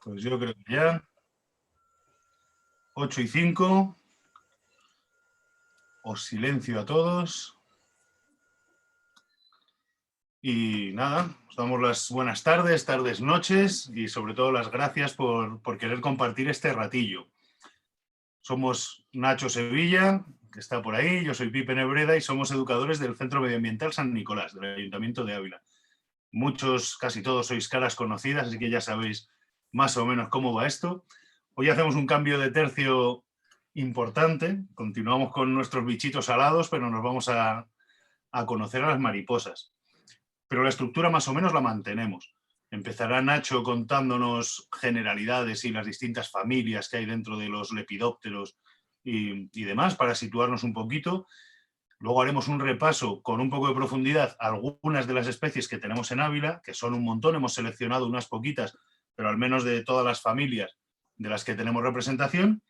Pues yo creo que ya. 8:05. Os silencio a todos. Y nada, os damos las buenas tardes, noches y sobre todo las gracias por querer compartir este ratillo. Somos Nacho Sevilla, que está por ahí, yo soy Pipe Nebreda y somos educadores del Centro Medioambiental San Nicolás, del Ayuntamiento de Ávila. Muchos, casi todos sois caras conocidas, así que ya sabéis más o menos cómo va esto. Hoy hacemos un cambio de tercio importante, continuamos con nuestros bichitos alados, pero nos vamos a conocer a las mariposas. Pero la estructura más o menos la mantenemos. Empezará Nacho contándonos generalidades y las distintas familias que hay dentro de los lepidópteros y demás, para situarnos un poquito. Luego haremos un repaso con un poco de profundidad a algunas de las especies que tenemos en Ávila, que son un montón, hemos seleccionado unas poquitas, pero al menos de todas las familias de las que tenemos representación.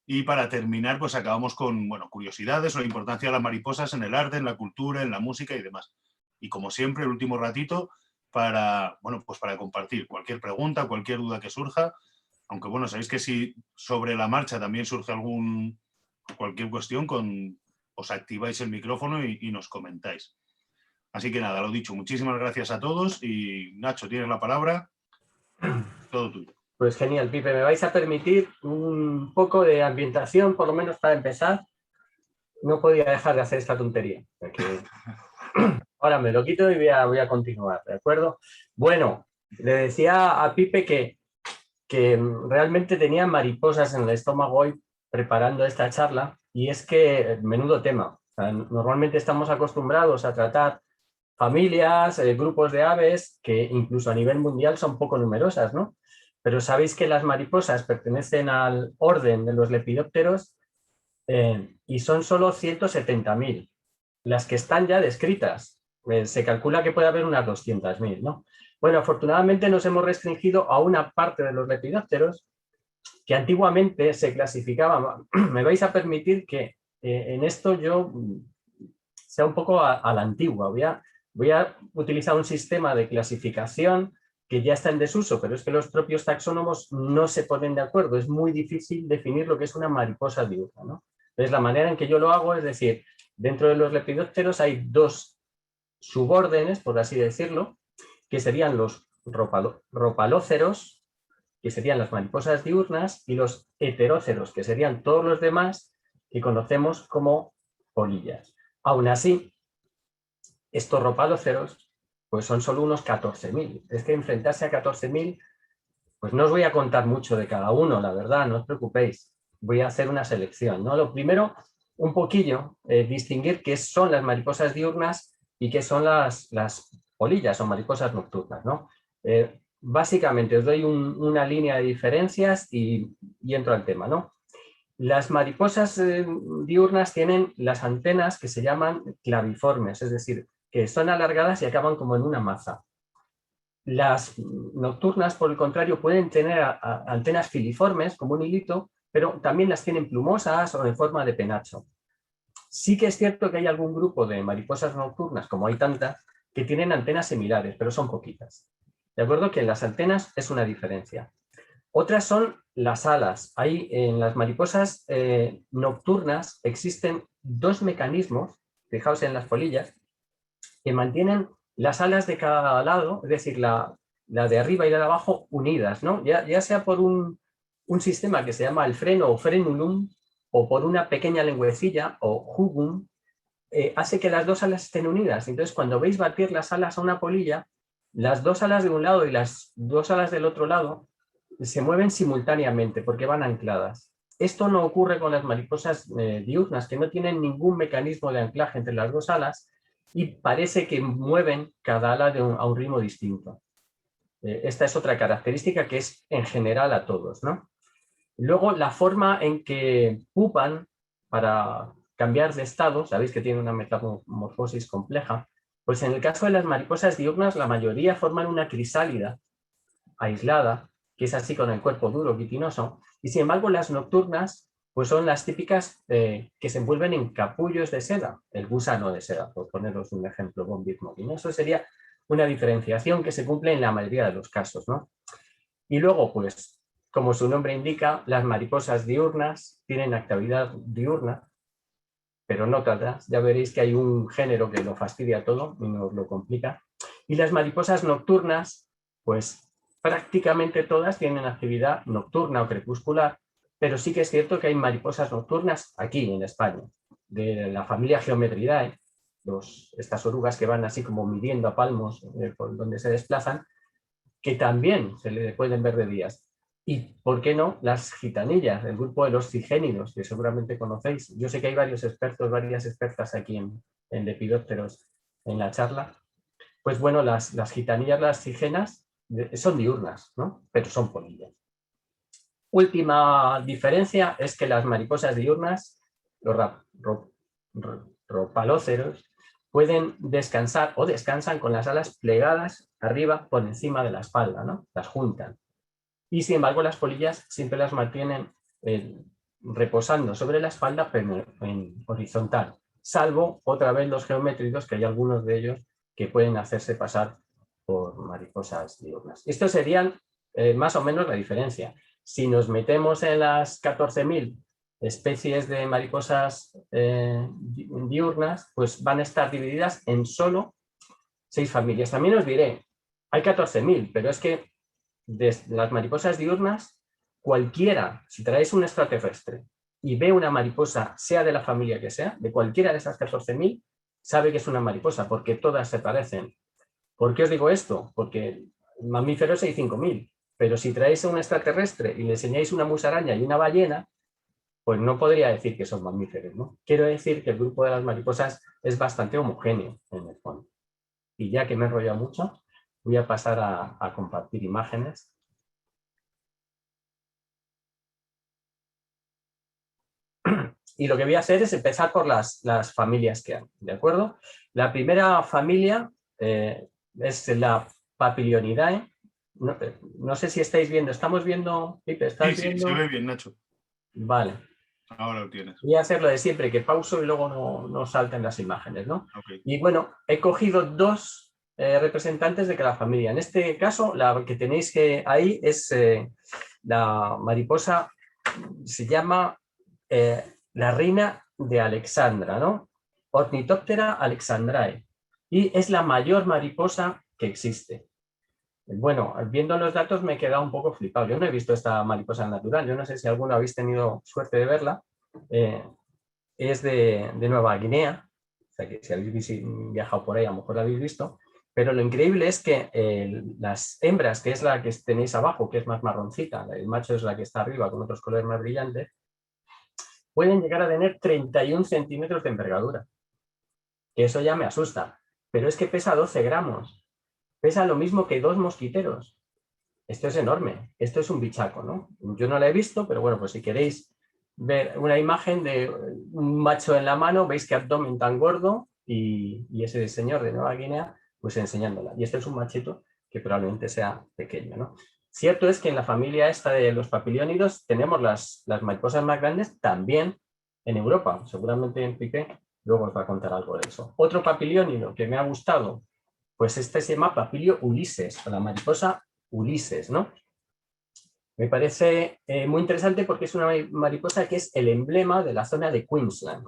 Y para terminar, pues acabamos con curiosidades o la importancia de las mariposas en el arte, en la cultura, en la música y demás. Y como siempre, el último ratito para compartir cualquier pregunta, cualquier duda que surja. Aunque sabéis que si sobre la marcha también surge cualquier cuestión, os activáis el micrófono y nos comentáis. Así que nada, lo dicho, muchísimas gracias a todos y Nacho, tienes la palabra, todo tuyo. Pues genial, Pipe, me vais a permitir un poco de ambientación, por lo menos para empezar. No podía dejar de hacer esta tontería. Ahora me lo quito y voy a continuar, ¿de acuerdo? Bueno, le decía a Pipe que realmente tenía mariposas en el estómago hoy preparando esta charla, y es que menudo tema. O sea, normalmente estamos acostumbrados a tratar familias, grupos de aves que incluso a nivel mundial son poco numerosas, ¿no? Pero sabéis que las mariposas pertenecen al orden de los lepidópteros y son solo 170.000 las que están ya descritas. Se calcula que puede haber unas 200.000, ¿no? Bueno, afortunadamente nos hemos restringido a una parte de los lepidópteros que antiguamente se clasificaba. Me vais a permitir que en esto yo sea un poco a la antigua. Voy a utilizar un sistema de clasificación que ya está en desuso, pero es que los propios taxónomos no se ponen de acuerdo. Es muy difícil definir lo que es una mariposa diurna, ¿no? Entonces, la manera en que yo lo hago es decir, dentro de los lepidópteros hay dos subórdenes, por así decirlo, que serían los ropalóceros, que serían las mariposas diurnas, y los heteróceros, que serían todos los demás que conocemos como polillas. Aún así, estos ropalóceros pues son solo unos 14.000. Es que enfrentarse a 14.000, pues no os voy a contar mucho de cada uno, la verdad, no os preocupéis. Voy a hacer una selección, ¿no? Lo primero, un poquillo, distinguir qué son las mariposas diurnas y qué son las polillas o mariposas nocturnas, ¿no? Básicamente os doy una línea de diferencias y entro al tema, ¿no? Las mariposas diurnas tienen las antenas que se llaman claviformes, es decir, que son alargadas y acaban como en una maza. Las nocturnas, por el contrario, pueden tener antenas filiformes, como un hilito, pero también las tienen plumosas o en forma de penacho. Sí que es cierto que hay algún grupo de mariposas nocturnas, como hay tantas, que tienen antenas similares, pero son poquitas. De acuerdo que las antenas es una diferencia. Otras son las alas. Ahí en las mariposas nocturnas existen dos mecanismos, fijaos en las polillas, que mantienen las alas de cada lado, es decir, la de arriba y la de abajo unidas, ¿no? Ya sea por un sistema que se llama el freno o frenulum, o por una pequeña lengüecilla o jugum, hace que las dos alas estén unidas. Entonces, cuando veis batir las alas a una polilla, las dos alas de un lado y las dos alas del otro lado se mueven simultáneamente porque van ancladas. Esto no ocurre con las mariposas diurnas, que no tienen ningún mecanismo de anclaje entre las dos alas y parece que mueven cada ala a un ritmo distinto. Esta es otra característica que es en general a todos, ¿no? Luego, la forma en que pupan para cambiar de estado, sabéis que tiene una metamorfosis compleja, pues en el caso de las mariposas diurnas la mayoría forman una crisálida aislada, que es así con el cuerpo duro, quitinoso, y sin embargo las nocturnas pues son las típicas que se envuelven en capullos de seda, el gusano de seda, por poneros un ejemplo, Bombird. Eso sería una diferenciación que se cumple en la mayoría de los casos, ¿no? Y luego, pues, como su nombre indica, las mariposas diurnas tienen actividad diurna, pero no todas. Ya veréis que hay un género que lo fastidia todo y nos lo complica. Y las mariposas nocturnas, pues prácticamente todas tienen actividad nocturna o crepuscular, pero sí que es cierto que hay mariposas nocturnas aquí en España, de la familia Geometridae, estas orugas que van así como midiendo a palmos por donde se desplazan, que también se le pueden ver de días. Y, ¿por qué no?, las gitanillas, el grupo de los cigénidos, que seguramente conocéis. Yo sé que hay varios expertos, varias expertas aquí en lepidópteros en la charla. Pues bueno, las gitanillas, las cigenas, son diurnas, ¿no? Pero son polillas. Última diferencia es que las mariposas diurnas, los ropalóceros, pueden descansar o descansan con las alas plegadas arriba por encima de la espalda, ¿no? Las juntan. Y sin embargo las polillas siempre las mantienen reposando sobre la espalda pero en horizontal, salvo otra vez los geométridos, que hay algunos de ellos que pueden hacerse pasar por mariposas diurnas. Estos serían más o menos la diferencia. Si nos metemos en las 14.000 especies de mariposas diurnas, pues van a estar divididas en solo 6 familias. También os diré, hay 14.000, pero es que de las mariposas diurnas, cualquiera, si traéis un extraterrestre y ve una mariposa, sea de la familia que sea, de cualquiera de esas 14.000, sabe que es una mariposa, porque todas se parecen. ¿Por qué os digo esto? Porque mamíferos hay 5.000, pero si traéis a un extraterrestre y le enseñáis una musaraña y una ballena, pues no podría decir que son mamíferos, ¿no? Quiero decir que el grupo de las mariposas es bastante homogéneo en el fondo. Y ya que me he enrollado mucho, voy a pasar a compartir imágenes. Y lo que voy a hacer es empezar por las familias que hay, ¿de acuerdo? La primera familia es la Papilionidae. No sé si estáis viendo. ¿Estamos viendo, Pipe? ¿Estás Sí, viendo? se ve bien, Nacho. Vale. Ahora lo tienes. Voy a hacer lo de siempre, que pauso y luego no salten las imágenes, ¿no? Okay. Y bueno, he cogido dos representantes de cada familia. En este caso, la que tenéis ahí es la mariposa, se llama la reina de Alexandra, ¿no? Ornithoptera alexandrae. Y es la mayor mariposa que existe. Bueno, viendo los datos me he quedado un poco flipado. Yo no he visto esta mariposa natural. Yo no sé si alguno habéis tenido suerte de verla. Es de Nueva Guinea. O sea que si habéis viajado por ahí, a lo mejor la habéis visto. Pero lo increíble es que las hembras, que es la que tenéis abajo, que es más marroncita, el macho es la que está arriba con otros colores más brillantes, pueden llegar a tener 31 centímetros de envergadura. Que eso ya me asusta. Pero es que pesa 12 gramos. Pesa lo mismo que 2 mosquiteros. Esto es enorme. Esto es un bichaco, ¿no? Yo no la he visto, pero bueno, pues si queréis ver una imagen de un macho en la mano, veis qué abdomen tan gordo y ese señor de Nueva Guinea, pues enseñándola. Y este es un machito que probablemente sea pequeño, ¿no? Cierto es que en la familia esta de los papiliónidos tenemos las mariposas más grandes también en Europa. Seguramente en Piqué luego os va a contar algo de eso. Otro papiliónido que me ha gustado, pues este se llama Papilio Ulises, o la mariposa Ulises, ¿no? Me parece muy interesante porque es una mariposa que es el emblema de la zona de Queensland,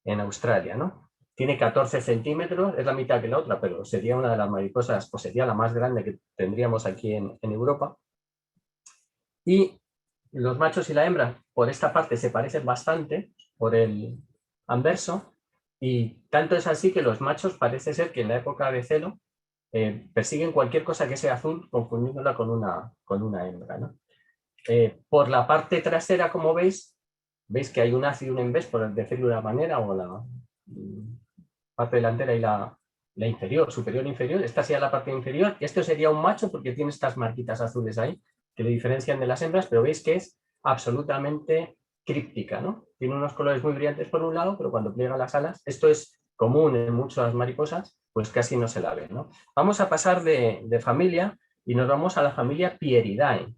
en Australia, ¿no? Tiene 14 centímetros, es la mitad que la otra, pero sería una de las mariposas, o sería la más grande que tendríamos aquí en Europa. Y los machos y la hembra, por esta parte, se parecen bastante, por el anverso, y tanto es así que los machos parece ser que en la época de celo persiguen cualquier cosa que sea azul, confundiéndola con una hembra, ¿no? Por la parte trasera, como veis que hay un haz y un embés, por decirlo de una manera, o la parte delantera y la inferior, superior e inferior. Esta sería la parte inferior. Esto sería un macho porque tiene estas marquitas azules ahí que le diferencian de las hembras, pero veis que es absolutamente críptica, ¿no? Tiene unos colores muy brillantes por un lado, pero cuando pliega las alas, esto es común en muchas mariposas, pues casi no se la ve, ¿no? Vamos a pasar de familia y nos vamos a la familia Pieridae.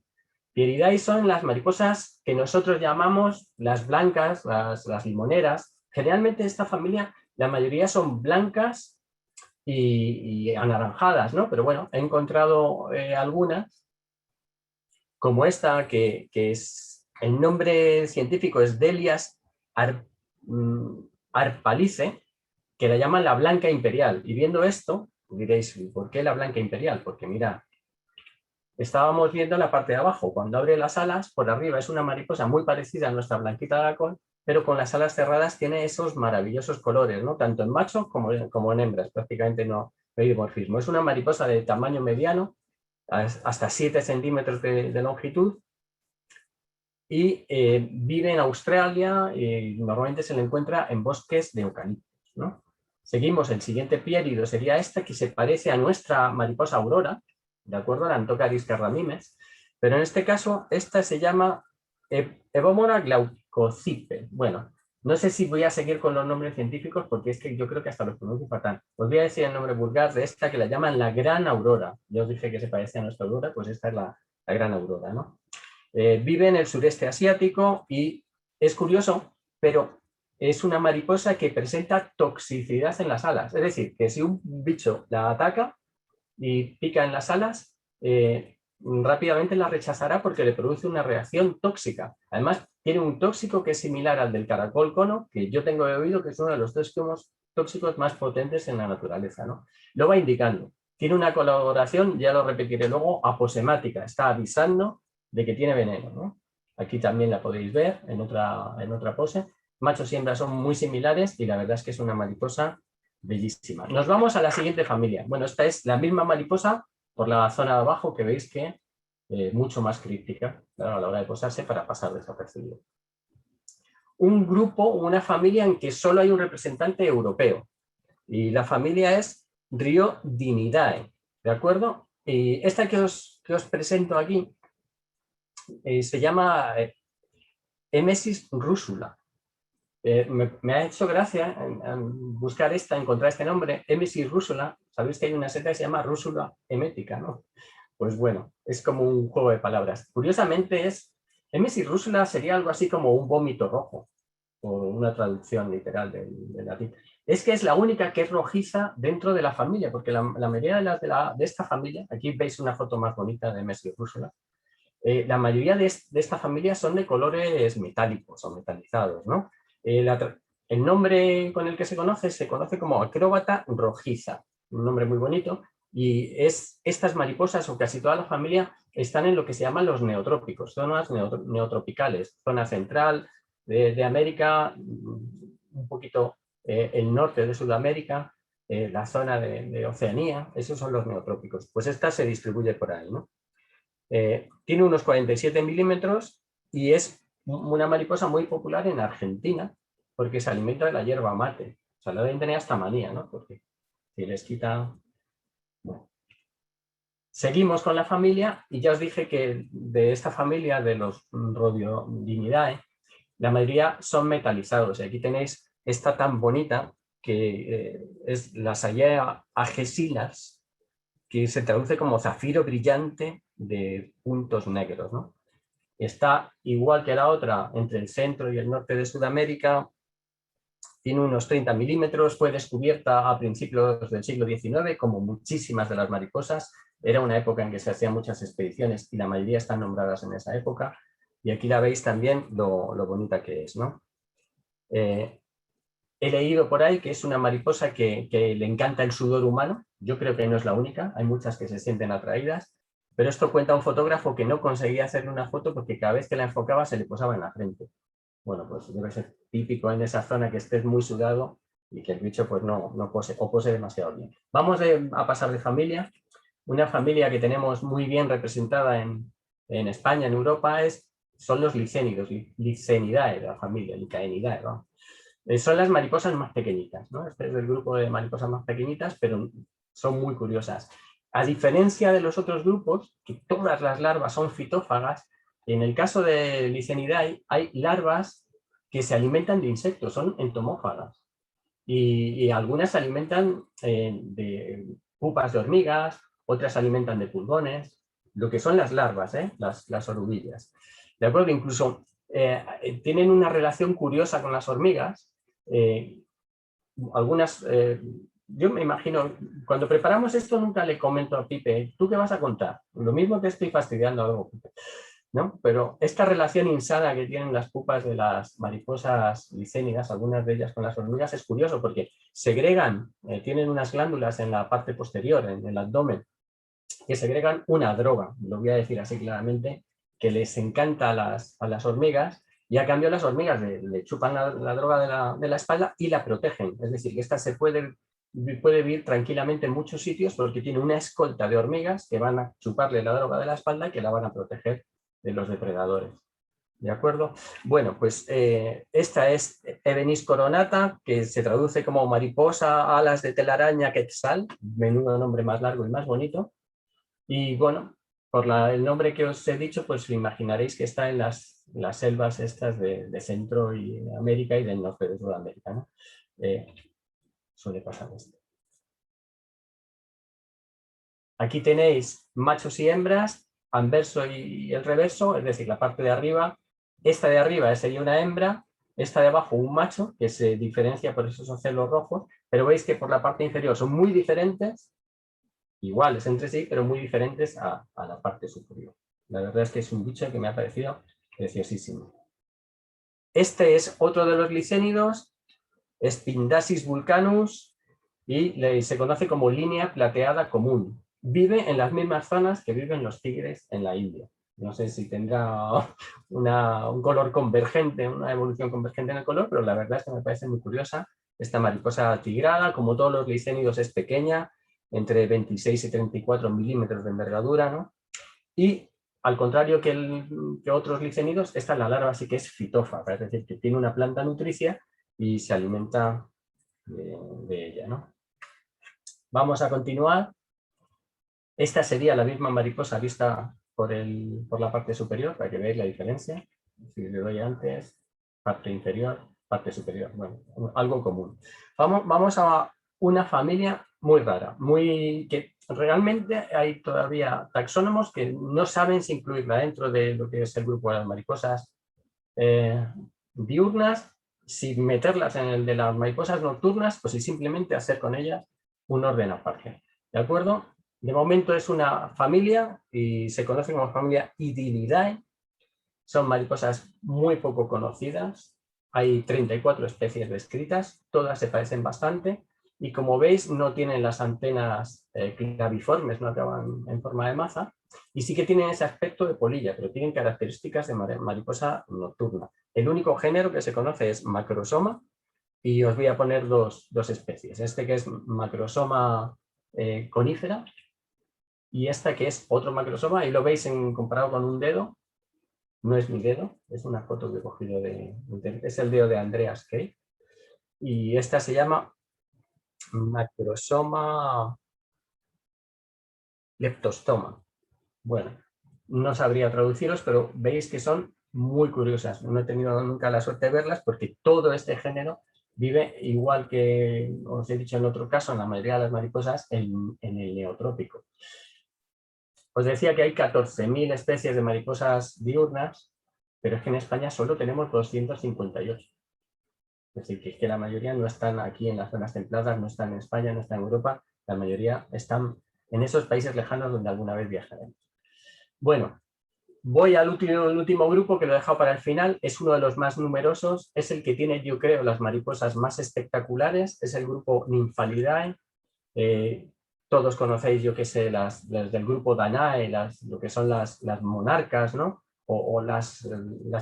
Pieridae son las mariposas que nosotros llamamos las blancas, las limoneras. Generalmente esta familia, la mayoría son blancas y anaranjadas, ¿no? Pero bueno, he encontrado algunas como esta, que es, el nombre científico es Delias arpalice, que la llaman la blanca imperial. Y viendo esto, diréis, ¿por qué la blanca imperial? Porque mira, estábamos viendo la parte de abajo, cuando abre las alas, por arriba es una mariposa muy parecida a nuestra blanquita de Aragón, pero con las alas cerradas tiene esos maravillosos colores, ¿no? Tanto en machos como en hembras, prácticamente no hay dimorfismo. Es una mariposa de tamaño mediano, hasta 7 centímetros de longitud, y vive en Australia y normalmente se le encuentra en bosques de eucaliptos, ¿no? Seguimos, el siguiente piérido sería esta, que se parece a nuestra mariposa aurora, de acuerdo, la Antocaris carramimes, pero en este caso esta se llama Evomora glaucocipe. Bueno, no sé si voy a seguir con los nombres científicos porque es que yo creo que hasta los pronuncio fatal. Os voy a decir el nombre vulgar de esta, que la llaman la gran aurora. Yo os dije que se parece a nuestra aurora, pues esta es la gran aurora, ¿no? Vive en el sureste asiático y es curioso, pero es una mariposa que presenta toxicidad en las alas. Es decir, que si un bicho la ataca y pica en las alas, rápidamente la rechazará porque le produce una reacción tóxica. Además, tiene un tóxico que es similar al del caracol cono, que yo tengo oído que es uno de los tóxicos más potentes en la naturaleza, ¿no? Lo va indicando. Tiene una coloración, ya lo repetiré luego, aposemática. Está avisando de que tiene veneno, ¿no? Aquí también la podéis ver en otra pose. Machos y hembras son muy similares y la verdad es que es una mariposa bellísima. Nos vamos a la siguiente familia. Bueno, esta es la misma mariposa por la zona de abajo, que veis que mucho más críptica, claro, a la hora de posarse para pasar desapercibido. Un grupo, una familia en que solo hay un representante europeo y la familia es Rhyodinidae, ¿de acuerdo? Y esta que os presento aquí se llama Emesis rusula. Me ha hecho gracia en buscar encontrar este nombre, Emesis rusula. Sabéis que hay una seta que se llama Rusula emética, ¿no? Pues bueno, es como un juego de palabras. Curiosamente Emesis rusula sería algo así como un vómito rojo, por una traducción literal del latín. Es que es la única que es rojiza dentro de la familia, porque la mayoría de esta familia, aquí veis una foto más bonita de Emesis rusula, la mayoría de esta familia son de colores metálicos o metalizados, ¿no? El nombre con el que se conoce como acróbata rojiza, un nombre muy bonito, y estas mariposas o casi toda la familia están en lo que se llaman los neotrópicos, zonas neotropicales, zona central de América, un poquito el norte de Sudamérica, la zona de Oceanía, esos son los neotrópicos. Pues esta se distribuye por ahí, ¿no? Tiene unos 47 milímetros y es una mariposa muy popular en Argentina porque se alimenta de la hierba mate. O sea, lo deben tener hasta manía, ¿no? Porque si les quita... Bueno. Seguimos con la familia y ya os dije que de esta familia de los Rhyodinidae, la mayoría son metalizados. Y aquí tenéis esta tan bonita que es la Sayea agesilas, que se traduce como zafiro brillante de puntos negros, ¿no? Está igual que la otra entre el centro y el norte de Sudamérica, tiene unos 30 milímetros, fue descubierta a principios del siglo XIX, como muchísimas de las mariposas. Era una época en que se hacían muchas expediciones y la mayoría están nombradas en esa época. Y aquí la veis también lo bonita que es, ¿no? He leído por ahí que es una mariposa que le encanta el sudor humano. Yo creo que no es la única, hay muchas que se sienten atraídas, pero esto cuenta un fotógrafo que no conseguía hacerle una foto porque cada vez que la enfocaba se le posaba en la frente. Bueno, pues debe ser típico en esa zona que estés muy sudado y que el bicho pues no pose o pose demasiado bien. Vamos a pasar de familia. Una familia que tenemos muy bien representada en España, en Europa, son los licénidos, Licenidae, la familia, Licaenidae, ¿no? Son las mariposas más pequeñitas, ¿no? Este es el grupo de mariposas más pequeñitas, pero son muy curiosas. A diferencia de los otros grupos, que todas las larvas son fitófagas, en el caso de Licenidae hay larvas que se alimentan de insectos, son entomófagas. Y algunas se alimentan de pupas de hormigas, otras se alimentan de pulgones, lo que son las larvas, las oruguillas. ¿De acuerdo? Incluso tienen una relación curiosa con las hormigas. Algunas, yo me imagino, cuando preparamos esto nunca le comento a Pipe, ¿tú qué vas a contar? Lo mismo te estoy fastidiando algo, Pipe. ¿no? Pero esta relación insana que tienen las pupas de las mariposas licénidas, algunas de ellas con las hormigas, es curioso porque segregan, tienen unas glándulas en la parte posterior, en el abdomen, que segregan una droga, lo voy a decir así claramente, que les encanta a las hormigas, y a cambio las hormigas le chupan la droga de la espalda y la protegen. Es decir, que esta puede vivir tranquilamente en muchos sitios porque tiene una escolta de hormigas que van a chuparle la droga de la espalda y que la van a proteger de los depredadores. ¿De acuerdo? Bueno, pues esta es Evenis coronata, que se traduce como mariposa, alas de telaraña quetzal, menudo nombre más largo y más bonito. Y bueno, por el nombre que os he dicho, pues imaginaréis que está en las selvas estas de Centro y América y del norte de Sudamérica, ¿no? Suele pasar esto. Aquí tenéis machos y hembras, anverso y el reverso, es decir, la parte de arriba. Esta de arriba sería una hembra, esta de abajo un macho, que se diferencia por esos ocelos rojos, pero veis que por la parte inferior son muy diferentes, iguales entre sí, pero muy diferentes a la parte superior. La verdad es que es un bicho que me ha parecido preciosísimo. Este es otro de los licénidos, Spindacis vulcanus, y se conoce como línea plateada común. Vive en las mismas zonas que viven los tigres en la India. No sé si tendrá un color convergente, una evolución convergente en el color, pero la verdad es que me parece muy curiosa. Esta mariposa tigrada, como todos los licénidos, es pequeña, entre 26 y 34 milímetros de envergadura, ¿no? Y al contrario que otros licénidos, esta la larva sí que es fitófaga, es decir, que tiene una planta nutricia y se alimenta de ella, ¿no? Vamos a continuar. Esta sería la misma mariposa vista por la parte superior, para que veáis la diferencia. Si le doy antes, parte inferior, parte superior. Bueno, algo común. Vamos a una familia muy rara, que realmente hay todavía taxónomos que no saben si incluirla dentro de lo que es el grupo de las mariposas diurnas, si meterlas en el de las mariposas nocturnas, pues si simplemente hacer con ellas un orden aparte. ¿De acuerdo? De momento es una familia y se conoce como familia Idilidae. Son mariposas muy poco conocidas. Hay 34 especies descritas, todas se parecen bastante y como veis no tienen las antenas claviformes, no acaban en forma de maza y sí que tienen ese aspecto de polilla, pero tienen características de mariposa nocturna. El único género que se conoce es Macrosoma y os voy a poner dos especies. Este que es Macrosoma conífera y esta que es otro Macrosoma, y lo veis comparado con un dedo. No es mi dedo, es una foto que he cogido es el dedo de Andreas Kay. Y esta se llama Macrosoma leptostoma. Bueno, no sabría traduciros, pero veis que son muy curiosas. No he tenido nunca la suerte de verlas porque todo este género vive, igual que os he dicho en otro caso, en la mayoría de las mariposas, en el neotrópico. Os decía que hay 14.000 especies de mariposas diurnas, pero es que en España solo tenemos 258. Es decir, que la mayoría no están aquí en las zonas templadas, no están en España, no están en Europa, la mayoría están en esos países lejanos donde alguna vez viajaremos. Bueno, voy al último grupo que lo he dejado para el final, es uno de los más numerosos, es el que tiene, yo creo, las mariposas más espectaculares, es el grupo Nymphalidae. Todos conocéis, yo que sé, las del grupo Danae, lo que son las monarcas, ¿no? O las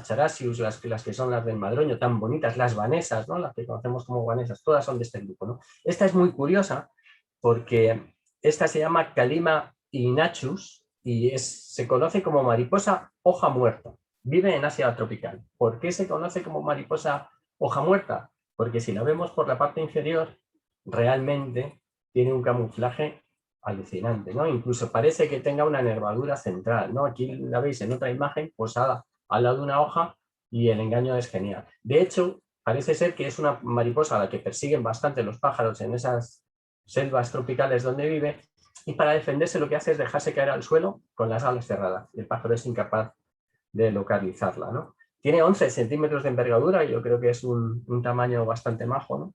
charasius, las que son las del madroño, tan bonitas, las vanesas, ¿no? Las que conocemos como vanesas, todas son de este grupo, ¿no? Esta es muy curiosa porque esta se llama Calima innachus y se conoce como mariposa hoja muerta. Vive en Asia tropical. ¿Por qué se conoce como mariposa hoja muerta? Porque si la vemos por la parte inferior, realmente tiene un camuflaje alucinante, ¿no? Incluso parece que tenga una nervadura central, ¿no? Aquí la veis en otra imagen posada al lado de una hoja y el engaño es genial. De hecho, parece ser que es una mariposa a la que persiguen bastante los pájaros en esas selvas tropicales donde vive y para defenderse lo que hace es dejarse caer al suelo con las alas cerradas. El pájaro es incapaz de localizarla, ¿no? Tiene 11 centímetros de envergadura, yo creo que es un tamaño bastante majo, ¿no?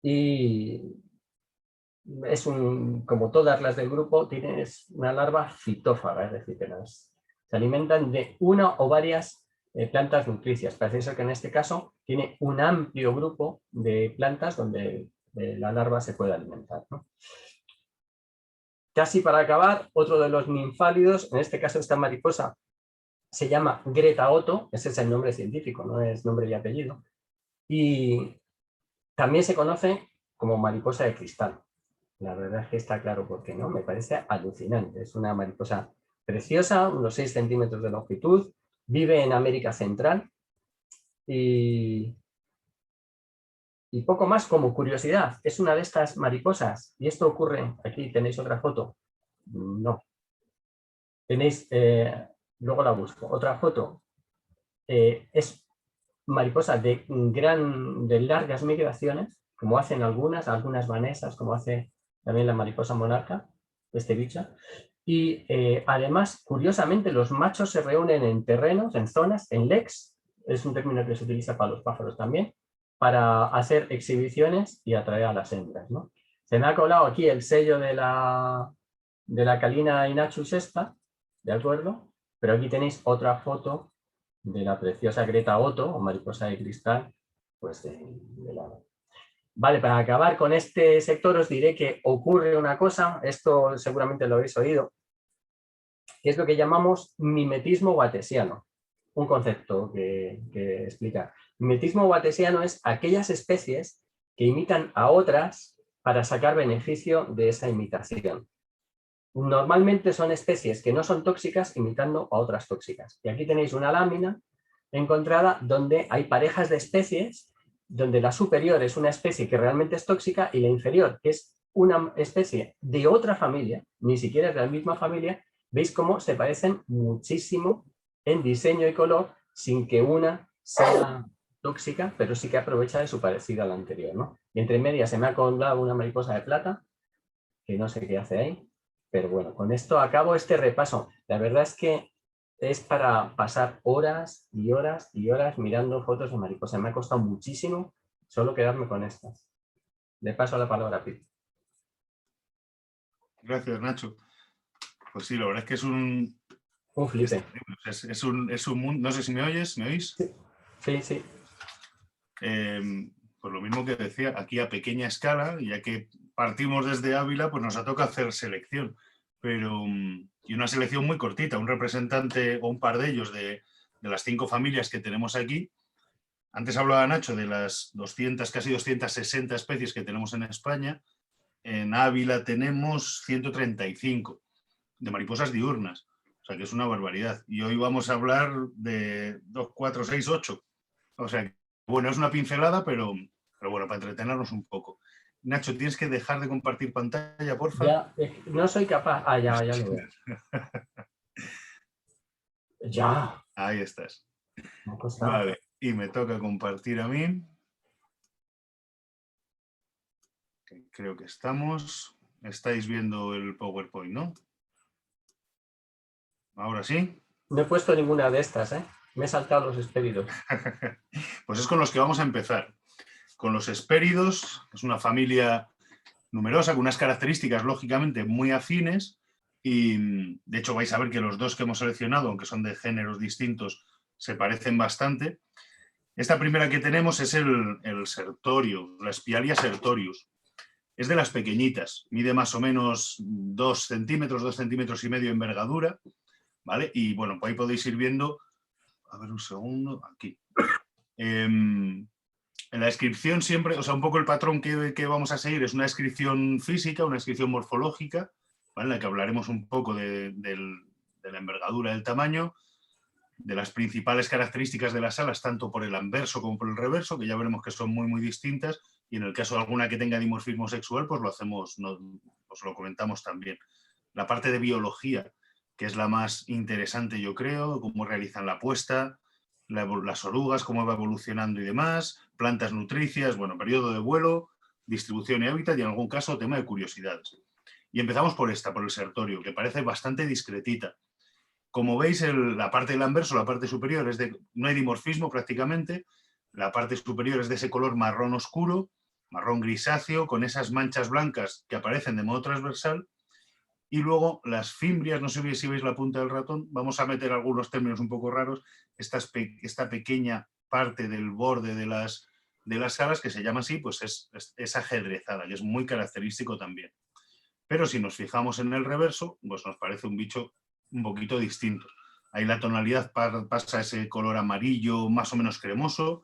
Y como todas las del grupo, tienes una larva fitófaga, es decir, que Se alimentan de una o varias plantas nutricias. Parece ser que en este caso tiene un amplio grupo de plantas donde la larva se puede alimentar, ¿no? Casi para acabar, otro de los ninfálidos, en este caso esta mariposa se llama Greta Otto, ese es el nombre científico, no es nombre y apellido, y también se conoce como mariposa de cristal. La verdad es que está claro por qué no, me parece alucinante. Es una mariposa preciosa, unos 6 centímetros de longitud, vive en América Central y poco más como curiosidad. Es una de estas mariposas, y esto ocurre, aquí tenéis otra foto, no, tenéis, luego la busco, otra foto, es mariposa de largas migraciones, como hacen algunas vanesas, como hace también la mariposa monarca, este bicho. Y además, curiosamente, los machos se reúnen en terrenos, en zonas, en leks, es un término que se utiliza para los pájaros también, para hacer exhibiciones y atraer a las hembras, ¿no? Se me ha colado aquí el sello de la Calina Inachus esta, ¿de acuerdo? Pero aquí tenéis otra foto de la preciosa Greta Otto, o mariposa de cristal, pues de la... Vale, para acabar con este sector os diré que ocurre una cosa, esto seguramente lo habéis oído, que es lo que llamamos mimetismo watesiano, un concepto que explicar. Mimetismo watesiano es aquellas especies que imitan a otras para sacar beneficio de esa imitación. Normalmente son especies que no son tóxicas imitando a otras tóxicas. Y aquí tenéis una lámina encontrada donde hay parejas de especies, donde la superior es una especie que realmente es tóxica y la inferior, que es una especie de otra familia, ni siquiera es de la misma familia. Veis cómo se parecen muchísimo en diseño y color, sin que una sea tóxica, pero sí que aprovecha de su parecido a la anterior, ¿no? Y entre medias se me ha colado una mariposa de plata, que no sé qué hace ahí, pero bueno, con esto acabo este repaso. La verdad es que es para pasar horas y horas y horas mirando fotos de mariposas. Me ha costado muchísimo solo quedarme con estas. Le paso la palabra a Pete. Gracias, Nacho. Pues sí, la verdad es que es un... Un flipe. Es un mundo... No sé si me oyes, ¿me oís? Sí, sí. Pues lo mismo que decía, aquí a pequeña escala, ya que partimos desde Ávila, pues nos ha tocado hacer selección. Pero, y una selección muy cortita, un representante o un par de ellos de las 5 familias que tenemos aquí. Antes hablaba Nacho de las 200, casi 260 especies que tenemos en España. En Ávila tenemos 135 de mariposas diurnas, o sea que es una barbaridad. Y hoy vamos a hablar de 2, 4, 6, 8. O sea, bueno, es una pincelada, pero bueno, para entretenernos un poco. Nacho, tienes que dejar de compartir pantalla, porfa. Ya, no soy capaz. Ah, ya lo veo. Ya. Ahí estás. Me ha costado. Vale, y me toca compartir a mí. Creo que estamos. Estáis viendo el PowerPoint, ¿no? Ahora sí. No he puesto ninguna de estas, ¿eh? Me he saltado los espéridos. Pues es con los que vamos a empezar. Con los hespéridos, que es una familia numerosa, con unas características lógicamente muy afines, y de hecho vais a ver que los dos que hemos seleccionado, aunque son de géneros distintos, se parecen bastante. Esta primera que tenemos es el sertorio, la Espialia sertorius. Es de las pequeñitas, mide más o menos 2 centímetros, 2 centímetros y medio de envergadura, ¿vale? Y bueno, pues ahí podéis ir viendo, a ver un segundo, aquí. En la descripción siempre, o sea, un poco el patrón que vamos a seguir es una descripción física, una descripción morfológica, ¿vale? En la que hablaremos un poco de la envergadura, del tamaño, de las principales características de las alas, tanto por el anverso como por el reverso, que ya veremos que son muy, muy distintas, y en el caso de alguna que tenga dimorfismo sexual, pues lo hacemos, pues lo comentamos también. La parte de biología, que es la más interesante, yo creo, cómo realizan la puesta, las orugas, cómo va evolucionando y demás, plantas nutricias, bueno, periodo de vuelo, distribución y hábitat, y en algún caso tema de curiosidades. Y empezamos por esta, por el sertorio, que parece bastante discretita. Como veis, la parte del anverso, la parte superior, no hay dimorfismo prácticamente, la parte superior es de ese color marrón oscuro, marrón grisáceo, con esas manchas blancas que aparecen de modo transversal, Y luego las fimbrias, no sé si veis la punta del ratón, vamos a meter algunos términos un poco raros, esta pequeña parte del borde de las alas, que se llama así, pues es ajedrezada, que es muy característico también. Pero si nos fijamos en el reverso, pues nos parece un bicho un poquito distinto. Ahí la tonalidad pasa a ese color amarillo más o menos cremoso,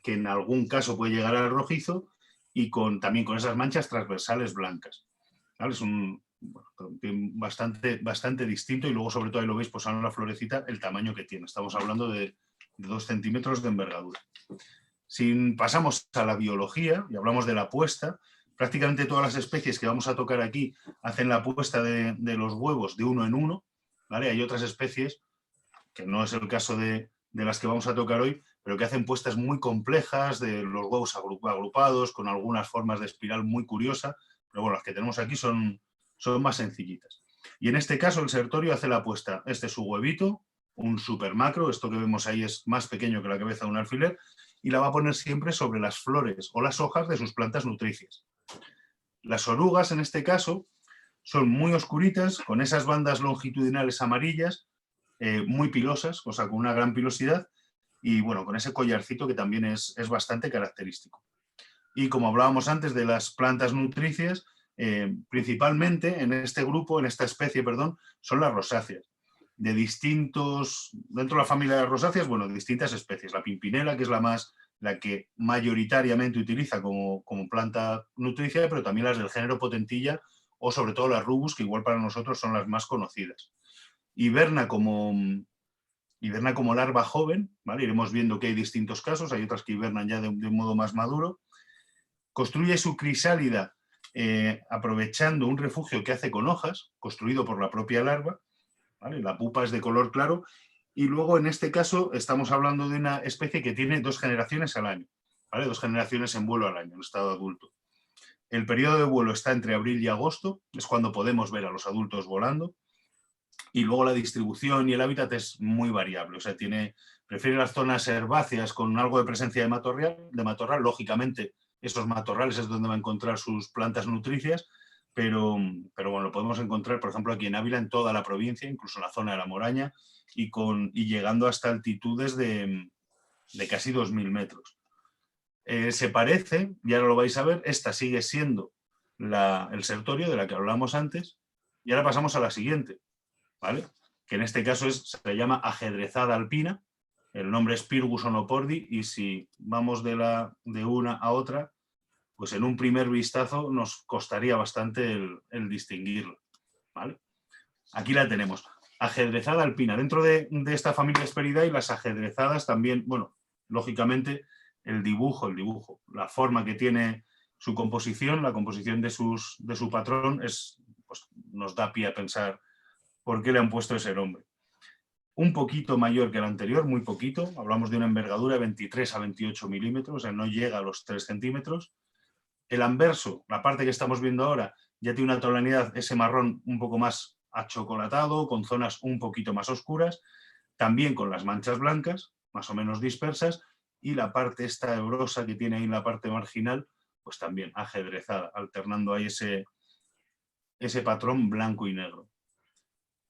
que en algún caso puede llegar al rojizo, y también con esas manchas transversales blancas. ¿Vale? Es bastante distinto, y luego sobre todo ahí lo veis posando la florecita, el tamaño que tiene. Estamos hablando de 2 centímetros de envergadura. Si pasamos a la biología y hablamos de la puesta, prácticamente todas las especies que vamos a tocar aquí hacen la puesta de los huevos de uno en uno, ¿vale? Hay otras especies, que no es el caso de las que vamos a tocar hoy, pero que hacen puestas muy complejas, de los huevos agrupados, con algunas formas de espiral muy curiosa, pero bueno, las que tenemos aquí son más sencillitas. Y en este caso el sertorio hace la puesta, este es su huevito, un super macro, esto que vemos ahí es más pequeño que la cabeza de un alfiler, y la va a poner siempre sobre las flores o las hojas de sus plantas nutricias. Las orugas, en este caso, son muy oscuritas, con esas bandas longitudinales amarillas, muy pilosas, o sea, con una gran pilosidad, y bueno, con ese collarcito que también es bastante característico. Y como hablábamos antes de las plantas nutricias, principalmente en este grupo, en esta especie, perdón, son las rosáceas. De distintos, dentro de la familia de las rosáceas, bueno, de distintas especies. La pimpinela, que es la que mayoritariamente utiliza como planta nutricia, pero también las del género potentilla, o sobre todo las rubus, que igual para nosotros son las más conocidas. Hiberna como larva joven, ¿vale? Iremos viendo que hay distintos casos, hay otras que hibernan ya de un modo más maduro. Construye su crisálida aprovechando un refugio que hace con hojas, construido por la propia larva, ¿vale? La pupa es de color claro, y luego en este caso estamos hablando de una especie que tiene 2 generaciones al año, ¿vale? 2 generaciones en vuelo al año, en estado adulto. El periodo de vuelo está entre abril y agosto, es cuando podemos ver a los adultos volando, y luego la distribución y el hábitat es muy variable, o sea, prefiere las zonas herbáceas con algo de presencia de matorral, lógicamente esos matorrales es donde va a encontrar sus plantas nutricias, pero bueno, lo podemos encontrar, por ejemplo, aquí en Ávila, en toda la provincia, incluso en la zona de la Moraña, y llegando hasta altitudes de casi 2.000 metros. Se parece, y ahora lo vais a ver, esta sigue siendo el sertorio de la que hablamos antes, y ahora pasamos a la siguiente, ¿vale? Que en este caso se llama ajedrezada alpina, el nombre es Pyrgus onopordi, y si vamos de una a otra, pues en un primer vistazo nos costaría bastante el distinguirlo, ¿vale? Aquí la tenemos, ajedrezada alpina. Dentro de esta familia Hesperidae, las ajedrezadas también, bueno, lógicamente el dibujo, la forma que tiene su composición, la composición de su patrón, pues, nos da pie a pensar por qué le han puesto ese nombre. Un poquito mayor que el anterior, muy poquito, hablamos de una envergadura de 23 a 28 milímetros, o sea, no llega a los 3 centímetros. El anverso, la parte que estamos viendo ahora, ya tiene una tonalidad, ese marrón un poco más achocolatado, con zonas un poquito más oscuras, también con las manchas blancas, más o menos dispersas, y la parte esta hebrosa que tiene ahí en la parte marginal, pues también ajedrezada, alternando ahí ese patrón blanco y negro.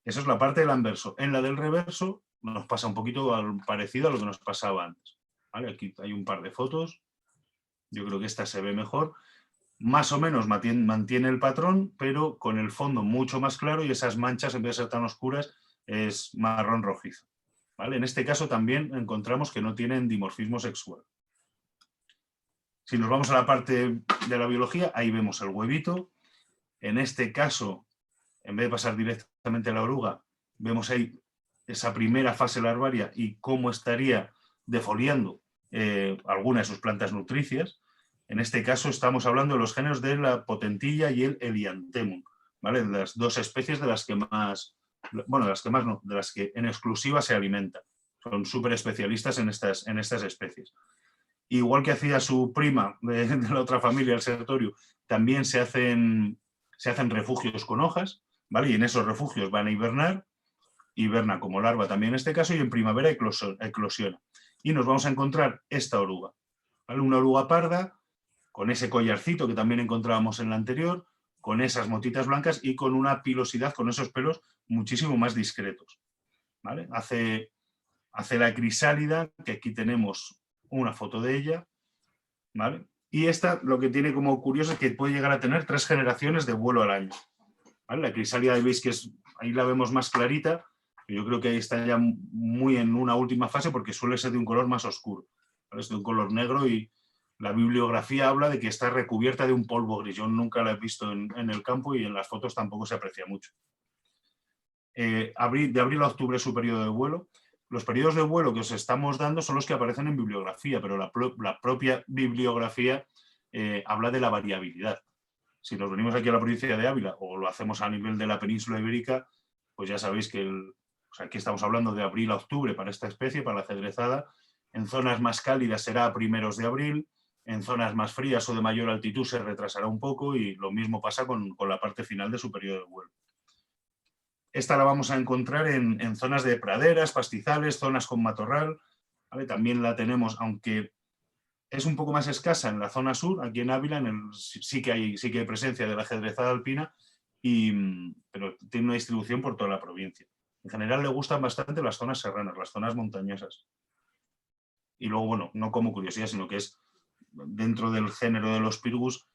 Esa es la parte del anverso. En la del reverso nos pasa un poquito parecido a lo que nos pasaba antes, ¿vale? Aquí hay un par de fotos, yo creo que esta se ve mejor. Más o menos mantiene el patrón, pero con el fondo mucho más claro, y esas manchas, en vez de ser tan oscuras, es marrón rojizo, ¿vale? En este caso también encontramos que no tienen dimorfismo sexual. Si nos vamos a la parte de la biología, ahí vemos el huevito. En este caso, en vez de pasar directamente a la oruga, vemos ahí esa primera fase larvaria y cómo estaría defoliando alguna de sus plantas nutricias. En este caso estamos hablando de los géneros de la potentilla y el Helianthemum, ¿vale? Las 2 especies de las que más, bueno, de las que en exclusiva se alimentan. Son súper especialistas en estas especies. Igual que hacía su prima de la otra familia, el sertorio, también se hacen refugios con hojas, ¿vale? Y en esos refugios van a hiberna como larva también en este caso, y en primavera eclosiona. Y nos vamos a encontrar esta oruga, ¿vale? Una oruga parda, con ese collarcito que también encontrábamos en la anterior, con esas motitas blancas y con una pilosidad, con esos pelos muchísimo más discretos, ¿vale? Hace la crisálida, que aquí tenemos una foto de ella, ¿vale? Y esta lo que tiene como curioso es que puede llegar a tener 3 generaciones de vuelo al año, ¿vale? La crisálida veis que ahí la vemos más clarita, yo creo que ahí está ya muy en una última fase porque suele ser de un color más oscuro, ¿vale? Es de un color negro y la bibliografía habla de que está recubierta de un polvo gris. Yo nunca la he visto en el campo y en las fotos tampoco se aprecia mucho. De abril a octubre es su periodo de vuelo. Los periodos de vuelo que os estamos dando son los que aparecen en bibliografía, pero la propia bibliografía habla de la variabilidad. Si nos venimos aquí a la provincia de Ávila o lo hacemos a nivel de la península ibérica, pues ya sabéis que aquí estamos hablando de abril a octubre para esta especie, para la cedrezada. En zonas más cálidas será a primeros de abril, en zonas más frías o de mayor altitud se retrasará un poco y lo mismo pasa con la parte final de su periodo de vuelo. Esta la vamos a encontrar en zonas de praderas, pastizales, zonas con matorral, ¿vale? También la tenemos, aunque es un poco más escasa en la zona sur, aquí en Ávila sí que hay presencia de la ajedrezada alpina, pero tiene una distribución por toda la provincia. En general le gustan bastante las zonas serranas, las zonas montañosas. Y luego, bueno, no como curiosidad, sino que es dentro del género de los pirgus,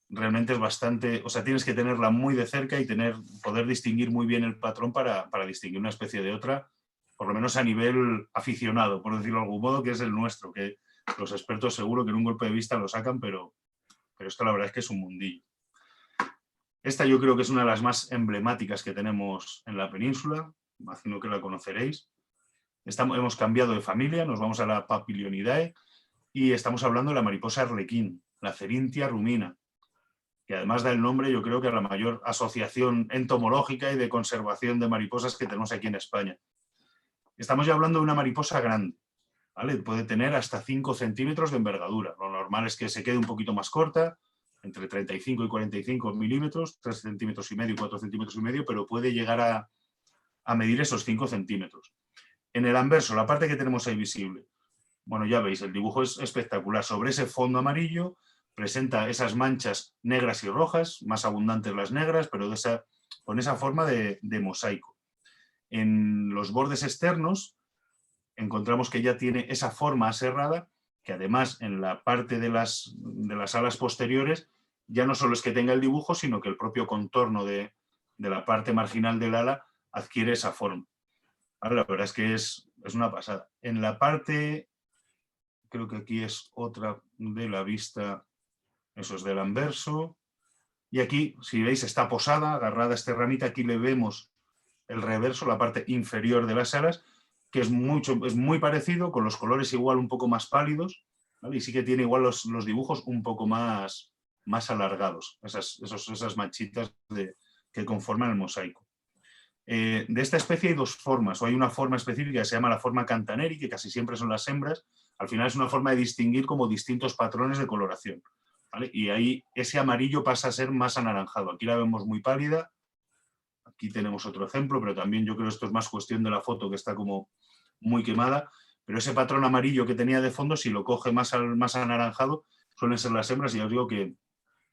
realmente es bastante, o sea, tienes que tenerla muy de cerca y poder distinguir muy bien el patrón para distinguir una especie de otra, por lo menos a nivel aficionado, por decirlo de algún modo, que es el nuestro, que los expertos seguro que en un golpe de vista lo sacan, pero esto la verdad es que es un mundillo. Esta yo creo que es una de las más emblemáticas que tenemos en la península, imagino que la conoceréis. Hemos cambiado de familia, nos vamos a la Papilionidae y estamos hablando de la mariposa arlequín, la Cerinthia rumina, que además da el nombre, yo creo que a la mayor asociación entomológica y de conservación de mariposas que tenemos aquí en España. Estamos ya hablando de una mariposa grande, ¿vale? Puede tener hasta 5 centímetros de envergadura. Lo normal es que se quede un poquito más corta, entre 35 y 45 milímetros, 3 centímetros y medio, 4 centímetros y medio, pero puede llegar a medir esos 5 centímetros. En el anverso, la parte que tenemos ahí visible, bueno, ya veis, el dibujo es espectacular. Sobre ese fondo amarillo presenta esas manchas negras y rojas, más abundantes las negras, pero con esa forma de mosaico. En los bordes externos encontramos que ya tiene esa forma aserrada, que además en la parte de las alas posteriores ya no solo es que tenga el dibujo, sino que el propio contorno de la parte marginal del ala adquiere esa forma. Ahora, la verdad es que es una pasada. En la parte, creo que aquí es otra de la vista, eso es del anverso, y aquí, si veis, está posada, agarrada a esta ramita, aquí le vemos el reverso, la parte inferior de las alas, que es muy parecido, con los colores igual un poco más pálidos, ¿vale? Y sí que tiene igual los dibujos un poco más alargados, esas manchitas que conforman el mosaico. De esta especie hay 2 formas, o hay una forma específica que se llama la forma Cantaneri, que casi siempre son las hembras. Al final es una forma de distinguir como distintos patrones de coloración, ¿vale? Y ahí ese amarillo pasa a ser más anaranjado. Aquí la vemos muy pálida. Aquí tenemos otro ejemplo, pero también yo creo que esto es más cuestión de la foto, que está como muy quemada. Pero ese patrón amarillo que tenía de fondo, si lo coge más anaranjado, suelen ser las hembras, y ya os digo que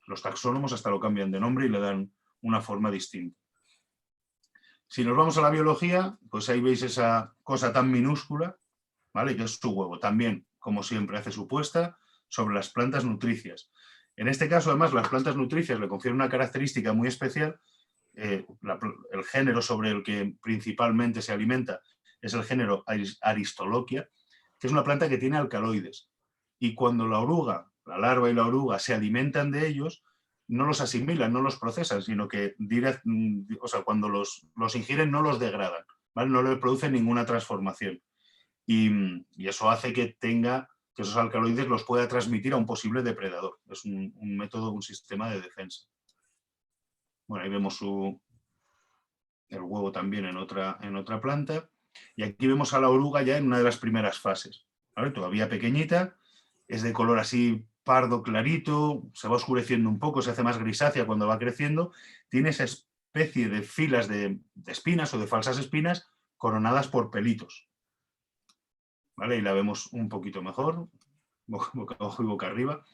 los taxónomos hasta lo cambian de nombre y le dan una forma distinta. Si nos vamos a la biología, pues ahí veis esa cosa tan minúscula, ¿vale? Que es su huevo. También, como siempre, hace su puesta sobre las plantas nutricias. En este caso, además, las plantas nutricias le confieren una característica muy especial. El género sobre el que principalmente se alimenta es el género Aristoloquia, que es una planta que tiene alcaloides. Y cuando la larva y la oruga se alimentan de ellos, no los asimilan, no los procesan, sino que cuando los ingieren no los degradan, ¿vale? No le producen ninguna transformación. Y eso hace que esos alcaloides los pueda transmitir a un posible depredador. Es un método, un sistema de defensa. Bueno, ahí vemos el huevo también en otra planta. Y aquí vemos a la oruga ya en una de las primeras fases, ¿vale? Todavía pequeñita, es de color así pardo clarito, se va oscureciendo un poco, se hace más grisácea cuando va creciendo, tiene esa especie de filas de espinas o de falsas espinas coronadas por pelitos, ¿vale? Y la vemos un poquito mejor, boca abajo y boca arriba.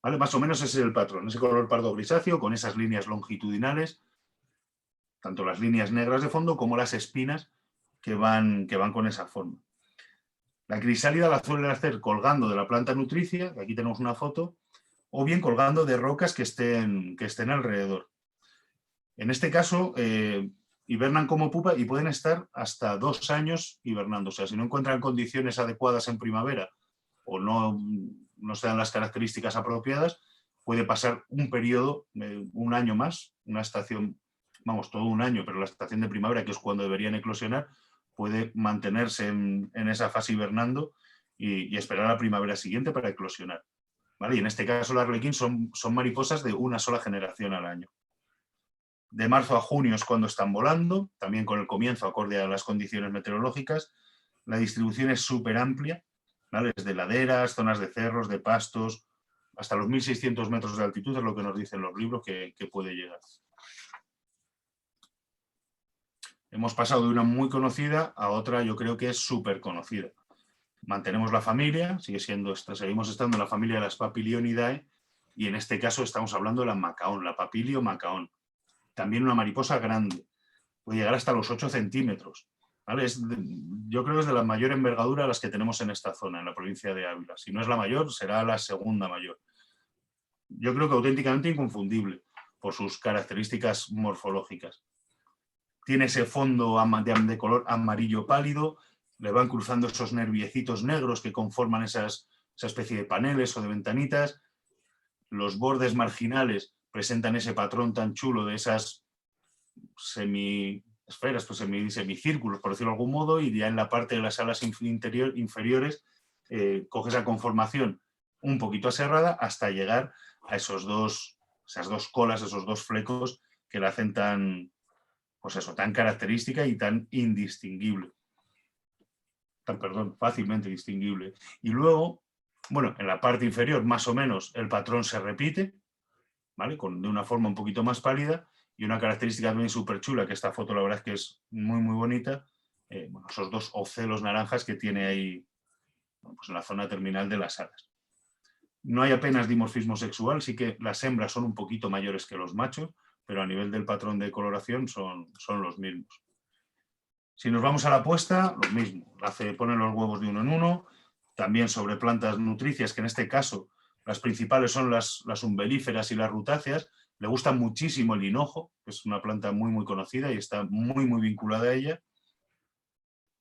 ¿vale? Más o menos ese es el patrón, ese color pardo grisáceo con esas líneas longitudinales, tanto las líneas negras de fondo como las espinas que van con esa forma. La crisálida la suelen hacer colgando de la planta nutricia, aquí tenemos una foto, o bien colgando de rocas que estén alrededor. En este caso, hibernan como pupa y pueden estar hasta 2 años hibernando. O sea, si no encuentran condiciones adecuadas en primavera o no se dan las características apropiadas, puede pasar un periodo, un año más, una estación, vamos, todo un año, pero la estación de primavera, que es cuando deberían eclosionar, puede mantenerse en esa fase hibernando y esperar a la primavera siguiente para eclosionar. ¿Vale? Y en este caso las arlequín son mariposas de una sola generación al año. De marzo a junio es cuando están volando, también con el comienzo acorde a las condiciones meteorológicas. La distribución es súper amplia, ¿vale? Desde laderas, zonas de cerros, de pastos, hasta los 1.600 metros de altitud es lo que nos dicen los libros que puede llegar. Hemos pasado de una muy conocida a otra, yo creo que es súper conocida. Mantenemos la familia, seguimos estando en la familia de las Papilionidae, y en este caso estamos hablando de la macaón, la Papilio macaón. También una mariposa grande, puede llegar hasta los 8 centímetros. ¿Vale? Yo creo que es de la mayor envergadura a las que tenemos en esta zona, en la provincia de Ávila. Si no es la mayor, será la segunda mayor. Yo creo que auténticamente inconfundible por sus características morfológicas. Tiene ese fondo de color amarillo pálido, le van cruzando esos nerviecitos negros que conforman esa especie de paneles o de ventanitas. Los bordes marginales presentan ese patrón tan chulo de esas semiesferas, pues semicírculos, por decirlo de algún modo, y ya en la parte de las alas inferiores coge esa conformación un poquito aserrada hasta llegar a esas dos colas, esos dos flecos que la hacen tan característica y tan indistinguible. Fácilmente distinguible. Y luego, bueno, en la parte inferior más o menos el patrón se repite, ¿vale? De una forma un poquito más pálida, y una característica también súper chula, que esta foto la verdad es que es muy, muy bonita, bueno, esos dos ocelos naranjas que tiene ahí, bueno, pues en la zona terminal de las alas. No hay apenas dimorfismo sexual, sí que las hembras son un poquito mayores que los machos, pero a nivel del patrón de coloración son los mismos. Si nos vamos a la puesta, lo mismo, ponen los huevos de uno en uno, también sobre plantas nutricias, que en este caso las principales son las umbelíferas y las rutáceas. Le gusta muchísimo el hinojo, que es una planta muy, muy conocida y está muy, muy vinculada a ella.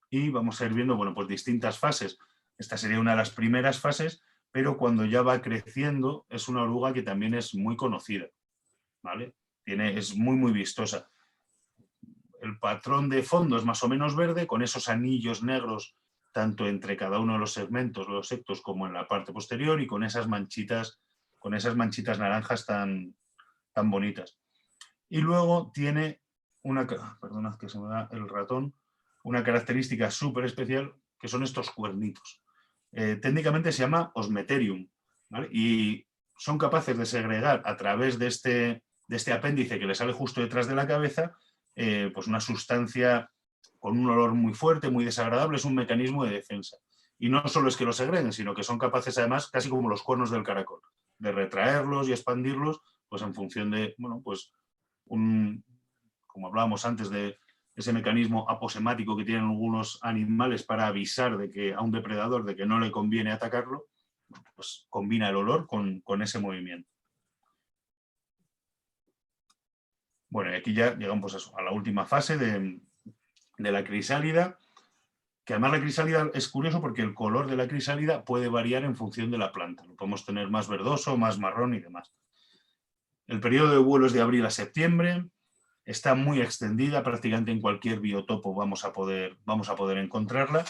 Y vamos a ir viendo, bueno, pues distintas fases. Esta sería una de las primeras fases, pero cuando ya va creciendo es una oruga que también es muy conocida, ¿vale? Es muy, muy vistosa. El patrón de fondo es más o menos verde, con esos anillos negros tanto entre cada uno de los segmentos, los septos, como en la parte posterior, y con esas manchitas naranjas tan bonitas. Y luego tiene perdonad que se me da el ratón, una característica súper especial, que son estos cuernitos. Técnicamente se llama osmeterium, ¿vale? Y son capaces de segregar a través de este apéndice que le sale justo detrás de la cabeza, pues una sustancia con un olor muy fuerte, muy desagradable. Es un mecanismo de defensa. Y no solo es que los segreguen, sino que son capaces además, casi como los cuernos del caracol, de retraerlos y expandirlos, pues en función de, bueno, pues como hablábamos antes de ese mecanismo aposemático que tienen algunos animales para avisar a un depredador de que no le conviene atacarlo, pues combina el olor con ese movimiento. Bueno, y aquí ya llegamos pues a la última fase de la crisálida, que además la crisálida es curioso porque el color de la crisálida puede variar en función de la planta. Lo podemos tener más verdoso, más marrón y demás. El periodo de vuelo es de abril a septiembre, está muy extendida, prácticamente en cualquier biotopo vamos a poder encontrarla.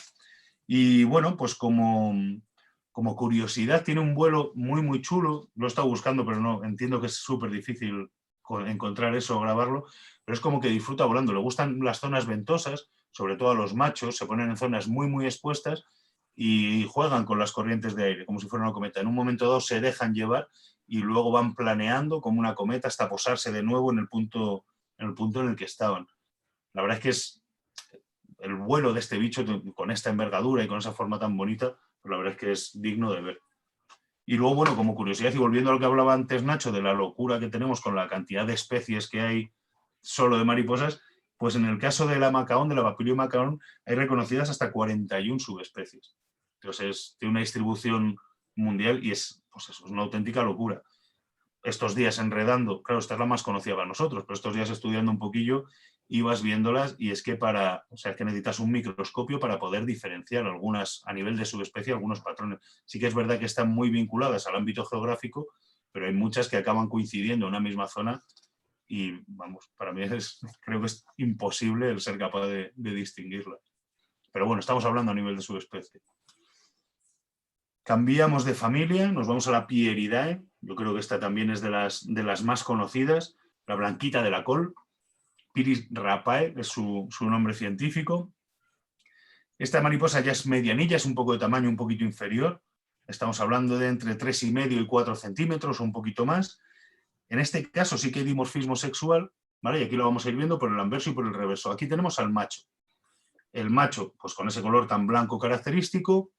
Y bueno, pues como curiosidad, tiene un vuelo muy, muy chulo. Lo he estado buscando, pero no entiendo que es súper difícil encontrar eso o grabarlo, pero es como que disfruta volando. Le gustan las zonas ventosas, sobre todo a los machos, se ponen en zonas muy, muy expuestas y juegan con las corrientes de aire, como si fuera una cometa. En un momento dado se dejan llevar y luego van planeando como una cometa hasta posarse de nuevo en el punto en el que estaban. La verdad es que el vuelo de este bicho con esta envergadura y con esa forma tan bonita, pues la verdad es que es digno de ver. Y luego, bueno, como curiosidad, y volviendo a lo que hablaba antes Nacho, de la locura que tenemos con la cantidad de especies que hay solo de mariposas, pues en el caso de la macaón, de la Papilio macaón, hay reconocidas hasta 41 subespecies. Entonces, tiene una distribución mundial y es, pues eso, es una auténtica locura. Estos días enredando, claro, esta es la más conocida para nosotros, pero estos días estudiando un poquillo, ibas viéndolas y es que es que necesitas un microscopio para poder diferenciar algunas a nivel de subespecie, algunos patrones. Sí que es verdad que están muy vinculadas al ámbito geográfico, pero hay muchas que acaban coincidiendo en una misma zona y, vamos, para mí creo que es imposible el ser capaz de distinguirlas. Pero bueno, estamos hablando a nivel de subespecie. Cambiamos de familia, nos vamos a la Pieridae. Yo creo que esta también es de las más conocidas. La blanquita de la col. Piris rapae es su nombre científico. Esta mariposa ya es medianilla, es un poco de tamaño un poquito inferior. Estamos hablando de entre 3,5 y 4 centímetros o un poquito más. En este caso sí que hay dimorfismo sexual, ¿vale? Y aquí lo vamos a ir viendo por el anverso y por el reverso. Aquí tenemos al macho. El macho, pues con ese color tan blanco característico.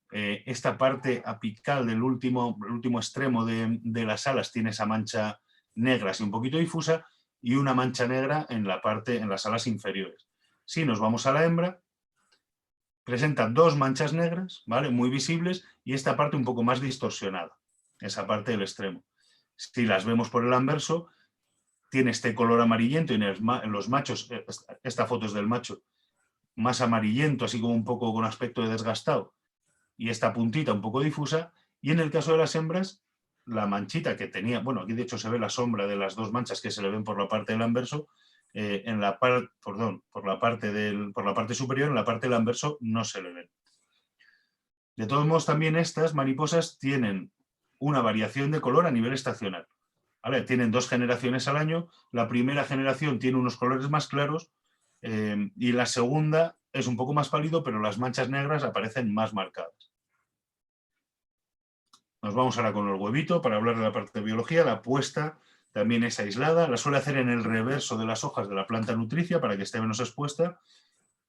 Esta parte apical del último extremo de las alas tiene esa mancha negra, así un poquito difusa, y una mancha negra en las alas inferiores. Si nos vamos a la hembra, presenta dos manchas negras, ¿vale? Muy visibles, y esta parte un poco más distorsionada, esa parte del extremo. Si las vemos por el anverso, tiene este color amarillento, y en los machos, esta foto es del macho, más amarillento, así como un poco con aspecto de desgastado, y esta puntita un poco difusa, y en el caso de las hembras, la manchita que tenía, bueno, aquí de hecho se ve la sombra de las dos manchas que se le ven por la parte del anverso, por la parte superior, en la parte del anverso no se le ven. De todos modos, también estas mariposas tienen una variación de color a nivel estacional. ¿Vale? Tienen 2 generaciones al año, la primera generación tiene unos colores más claros y la segunda es un poco más pálido, pero las manchas negras aparecen más marcadas. Nos vamos ahora con el huevito para hablar de la parte de biología. La puesta también es aislada, la suele hacer en el reverso de las hojas de la planta nutricia para que esté menos expuesta.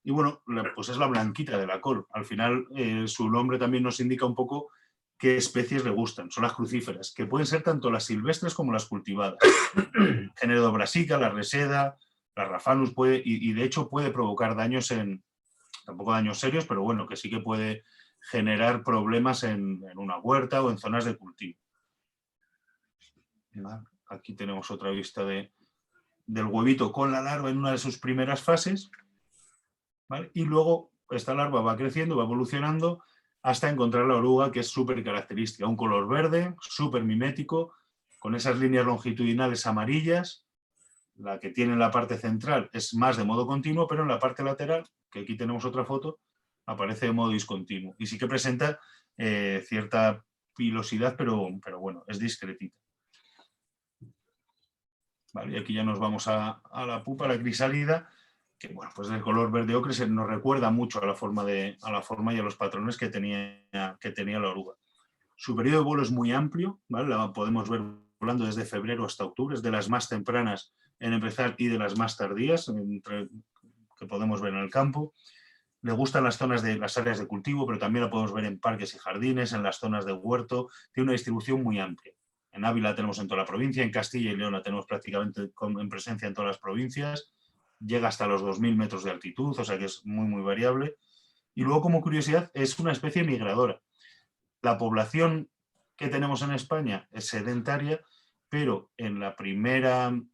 Y bueno, pues es la blanquita de la col. Al final su nombre también nos indica un poco qué especies le gustan. Son las crucíferas, que pueden ser tanto las silvestres como las cultivadas. El género Brassica, la reseda, la Raphanus y de hecho puede provocar daños tampoco daños serios, pero bueno, que sí que puede generar problemas en una huerta o en zonas de cultivo. Aquí tenemos otra vista del huevito con la larva en una de sus primeras fases, ¿vale? Y luego esta larva va creciendo, va evolucionando hasta encontrar la oruga, que es súper característica, un color verde, súper mimético, con esas líneas longitudinales amarillas. La que tiene en la parte central es más de modo continuo, pero en la parte lateral, que aquí tenemos otra foto, aparece de modo discontinuo. Y sí que presenta cierta pilosidad, pero bueno, es discretita. Vale, y aquí ya nos vamos a la pupa, la crisálida, que bueno, pues el color verde ocre nos recuerda mucho a la forma y a los patrones que tenía la oruga. Su periodo de vuelo es muy amplio, ¿vale? La podemos ver volando desde febrero hasta octubre, es de las más tempranas en empezar y de las más tardías que podemos ver en el campo. Le gustan las áreas de cultivo, pero también la podemos ver en parques y jardines, en las zonas de huerto. Tiene una distribución muy amplia. En Ávila tenemos en toda la provincia, en Castilla y León la tenemos prácticamente en presencia en todas las provincias. Llega hasta los 2.000 metros de altitud, o sea que es muy, muy variable. Y luego, como curiosidad, es una especie migradora. La población que tenemos en España es sedentaria, pero en la primera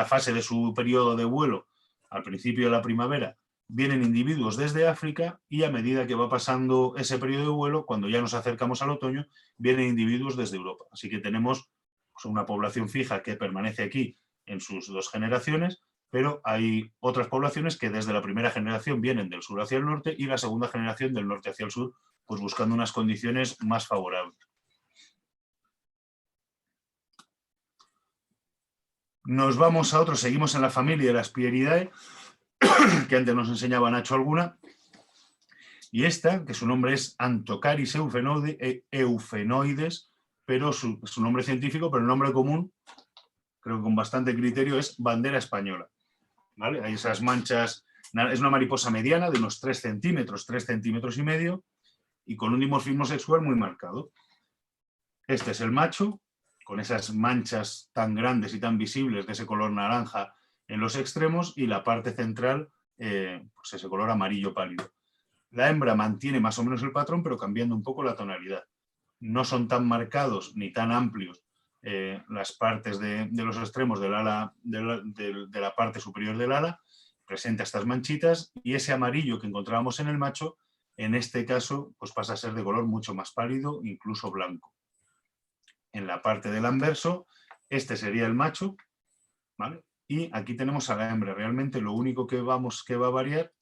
fase de su periodo de vuelo, al principio de la primavera, vienen individuos desde África y a medida que va pasando ese periodo de vuelo, cuando ya nos acercamos al otoño, vienen individuos desde Europa. Así que tenemos una población fija que permanece aquí en sus 2 generaciones, pero hay otras poblaciones que desde la primera generación vienen del sur hacia el norte y la segunda generación del norte hacia el sur, pues buscando unas condiciones más favorables. Nos vamos a otros, seguimos en la familia de las Pieridae, que antes nos enseñaba Nacho alguna, y esta, que su nombre es Anthocaris eufenoides, pero su nombre científico, pero el nombre común, creo que con bastante criterio, es bandera española. ¿Vale? Hay esas manchas, es una mariposa mediana de unos 3 centímetros y medio, y con un dimorfismo sexual muy marcado. Este es el macho, con esas manchas tan grandes y tan visibles de ese color naranja en los extremos, y la parte central, pues ese color amarillo pálido. La hembra mantiene más o menos el patrón, pero cambiando un poco la tonalidad. No son tan marcados ni tan amplios las partes de los extremos del ala, de la parte superior del ala, presenta estas manchitas, y ese amarillo que encontrábamos en el macho, en este caso, pues pasa a ser de color mucho más pálido, incluso blanco. En la parte del anverso, este sería el macho, ¿vale? Y aquí tenemos a la hembra. Realmente lo único que va a variar,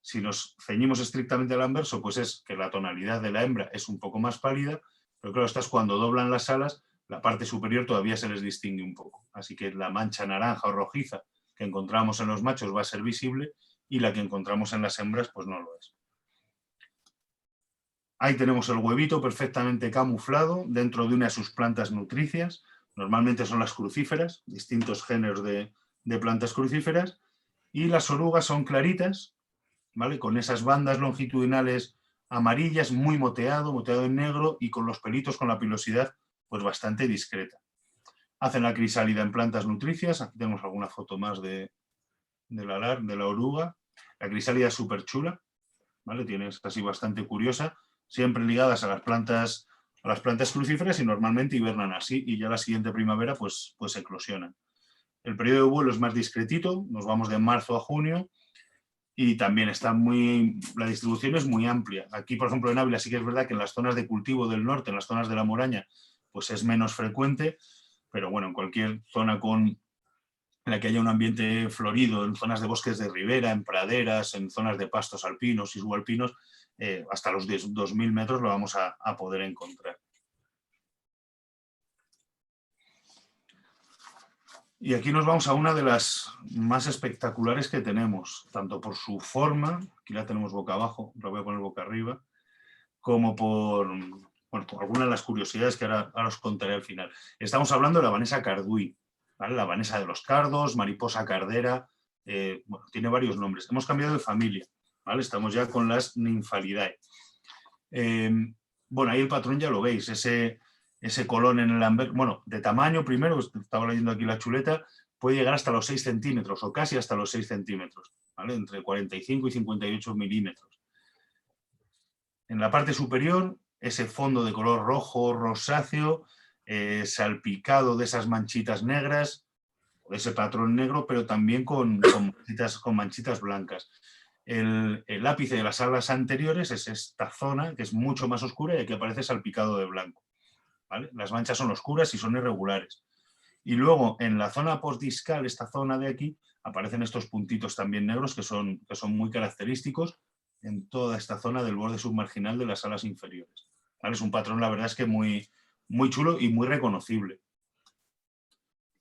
si nos ceñimos estrictamente al anverso, pues es que la tonalidad de la hembra es un poco más pálida, pero claro, estas cuando doblan las alas, la parte superior todavía se les distingue un poco. Así que la mancha naranja o rojiza que encontramos en los machos va a ser visible, y la que encontramos en las hembras pues no lo es. Ahí tenemos el huevito perfectamente camuflado dentro de una de sus plantas nutricias. Normalmente son las crucíferas, distintos géneros de plantas crucíferas, y las orugas son claritas, ¿vale? Con esas bandas longitudinales amarillas, muy moteado en negro, y con los pelitos, con la pilosidad pues bastante discreta. Hacen la crisálida en plantas nutricias. Aquí tenemos alguna foto más de la oruga. La crisálida es súper chula, ¿vale? Es así bastante curiosa, siempre ligadas a las plantas crucíferas, y normalmente hibernan así, y ya la siguiente primavera pues eclosionan. El periodo de vuelo es más discretito, nos vamos de marzo a junio, y también la distribución es muy amplia. Aquí, por ejemplo, en Ávila sí que es verdad que en las zonas de cultivo del norte, en las zonas de la Moraña, pues es menos frecuente, pero bueno, en cualquier zona en la que haya un ambiente florido, en zonas de bosques de ribera, en praderas, en zonas de pastos alpinos y subalpinos, hasta los 2000 metros lo vamos a poder encontrar. Y aquí nos vamos a una de las más espectaculares que tenemos, tanto por su forma, aquí la tenemos boca abajo, la voy a poner boca arriba, como por algunas de las curiosidades que ahora os contaré al final. Estamos hablando de la Vanessa cardui, ¿vale? La Vanessa de los cardos, mariposa cardera, tiene varios nombres. Hemos cambiado de familia, ¿vale? Estamos ya con las Nymphalidae. Bueno, ahí el patrón ya lo veis, ese colón en el anverso, bueno, de tamaño primero, estaba leyendo aquí la chuleta, puede llegar hasta los 6 centímetros o casi hasta los 6 centímetros, ¿vale? Entre 45 y 58 milímetros. En la parte superior, ese fondo de color rojo rosáceo, salpicado de esas manchitas negras, de ese patrón negro, pero también con manchitas blancas. El ápice de las alas anteriores es esta zona, que es mucho más oscura, y aquí aparece salpicado de blanco, ¿vale? Las manchas son oscuras y son irregulares. Y luego en la zona postdiscal, esta zona de aquí, aparecen estos puntitos también negros que son muy característicos en toda esta zona del borde submarginal de las alas inferiores, ¿vale? Es un patrón, la verdad es que muy, muy chulo y muy reconocible.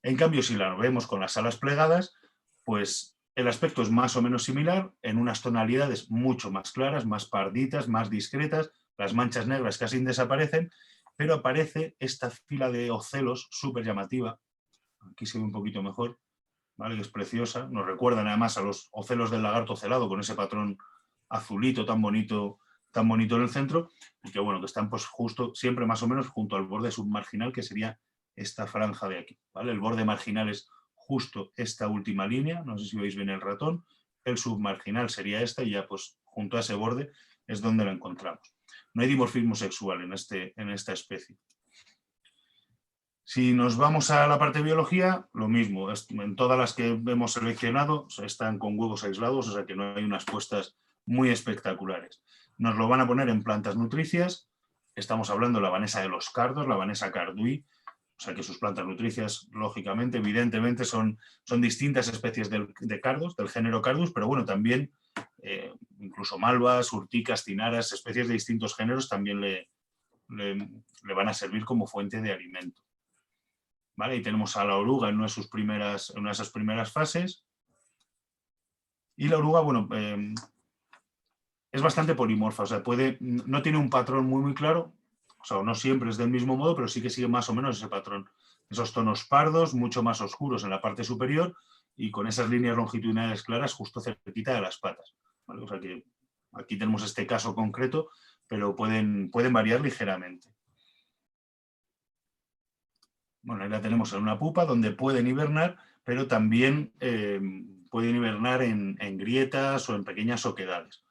En cambio, si la vemos con las alas plegadas, pues el aspecto es más o menos similar, en unas tonalidades mucho más claras, más parditas, más discretas, las manchas negras casi desaparecen, pero aparece esta fila de ocelos súper llamativa. Aquí se ve un poquito mejor, ¿vale? Que es preciosa. Nos recuerdan además a los ocelos del lagarto celado, con ese patrón azulito tan bonito en el centro, y que bueno, que están pues justo siempre más o menos junto al borde submarginal, que sería esta franja de aquí, ¿vale? El borde marginal es justo esta última línea, no sé si veis bien el ratón, el submarginal sería esta, y ya pues junto a ese borde es donde lo encontramos. No hay dimorfismo sexual en esta especie. Si nos vamos a la parte de biología, lo mismo. En todas las que hemos seleccionado están con huevos aislados, o sea que no hay unas puestas muy espectaculares. Nos lo van a poner en plantas nutricias. Estamos hablando de la Vanessa de los cardos, la Vanessa cardui, o sea que sus plantas nutricias, lógicamente, evidentemente, son distintas especies de cardos, del género Cardus, pero bueno, también incluso malvas, urticas, cinaras, especies de distintos géneros también le van a servir como fuente de alimento. ¿Vale? Y tenemos a la oruga en una de esas primeras fases. Y la oruga, bueno, es bastante polimorfa, o sea, no tiene un patrón muy, muy claro, o sea, no siempre es del mismo modo, pero sí que sigue más o menos ese patrón. Esos tonos pardos, mucho más oscuros en la parte superior, y con esas líneas longitudinales claras justo cerquita de las patas, ¿vale? O sea que aquí tenemos este caso concreto, pero pueden variar ligeramente. Bueno, ahí la tenemos en una pupa donde pueden hibernar, pero también pueden hibernar en grietas o en pequeñas oquedades.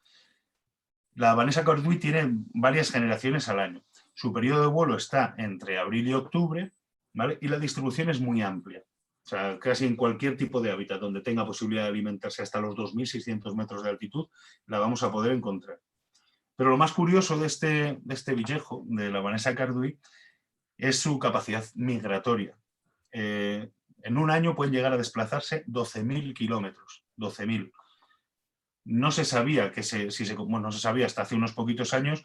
La Vanessa Cardui tiene varias generaciones al año. Su periodo de vuelo está entre abril y octubre, ¿vale? Y la distribución es muy amplia. O sea, casi en cualquier tipo de hábitat donde tenga posibilidad de alimentarse hasta los 2.600 metros de altitud, la vamos a poder encontrar. Pero lo más curioso de este villejo, de la Vanessa Cardui, es su capacidad migratoria. En un año pueden llegar a desplazarse 12.000 kilómetros. 12.000. No se sabía no se sabía hasta hace unos poquitos años.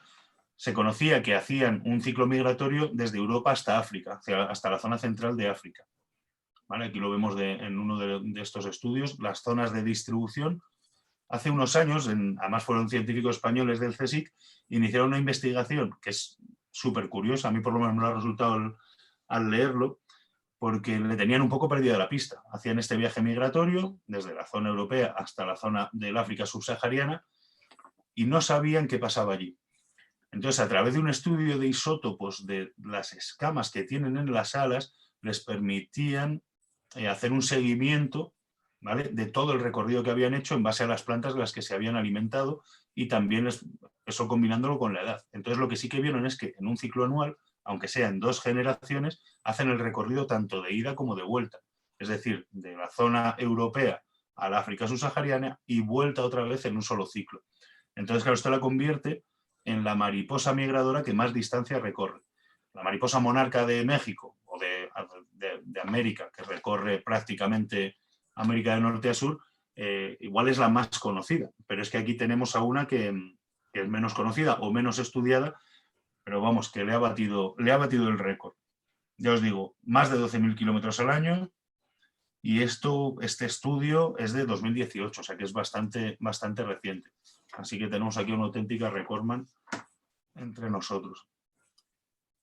Se conocía que hacían un ciclo migratorio desde Europa hasta África, hasta la zona central de África. ¿Vale? Aquí lo vemos en uno de estos estudios, las zonas de distribución. Hace unos años, además fueron científicos españoles del CSIC, iniciaron una investigación que es súper curiosa, a mí por lo menos me lo ha resultado al leerlo, porque le tenían un poco perdida la pista. Hacían este viaje migratorio desde la zona europea hasta la zona del África subsahariana y no sabían qué pasaba allí. Entonces, a través de un estudio de isótopos de las escamas que tienen en las alas, les permitían hacer un seguimiento, ¿vale?, de todo el recorrido que habían hecho en base a las plantas de las que se habían alimentado y también eso combinándolo con la edad. Entonces, lo que sí que vieron es que en un ciclo anual, aunque sea en 2 generaciones, hacen el recorrido tanto de ida como de vuelta. Es decir, de la zona europea a la África subsahariana y vuelta otra vez en un solo ciclo. Entonces, claro, esto la convierte en la mariposa migradora que más distancia recorre. La mariposa monarca de México o de América, que recorre prácticamente América de norte a sur, igual es la más conocida, pero es que aquí tenemos a una que es menos conocida o menos estudiada, pero vamos, que le ha batido el récord. Ya os digo, más de 12.000 kilómetros al año, y este estudio es de 2018, o sea que es bastante reciente. Así que tenemos aquí una auténtica recordman entre nosotros.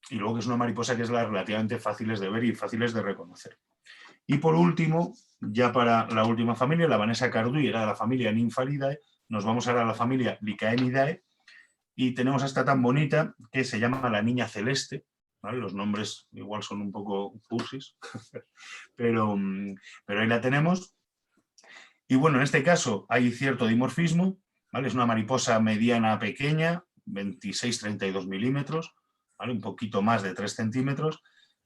Y luego que es una mariposa que es relativamente fáciles de ver y fáciles de reconocer. Y por último, ya para la última familia, la Vanessa Cardui era de la familia Nymphalidae, nos vamos ahora a la familia Lycaenidae, y tenemos a esta tan bonita que se llama la niña celeste, ¿vale? Los nombres igual son un poco cursis, pero ahí la tenemos. Y bueno, en este caso hay cierto dimorfismo, ¿vale? Es una mariposa mediana pequeña, 26-32 milímetros, ¿vale? Un poquito más de 3 centímetros.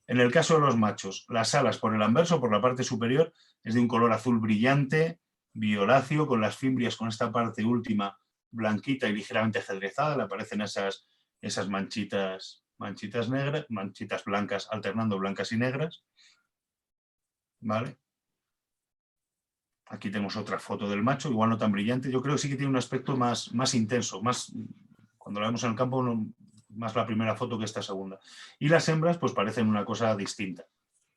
En el caso de los machos, las alas por el anverso, por la parte superior, es de un color azul brillante, violáceo, con las fimbrias con esta parte última blanquita y ligeramente ajedrezada. Le aparecen esas manchitas negras, manchitas blancas, alternando blancas y negras. ¿Vale? Aquí tenemos otra foto del macho, igual no tan brillante. Yo creo que sí que tiene un aspecto más intenso, cuando la vemos en el campo, más la primera foto que esta segunda. Y las hembras pues parecen una cosa distinta,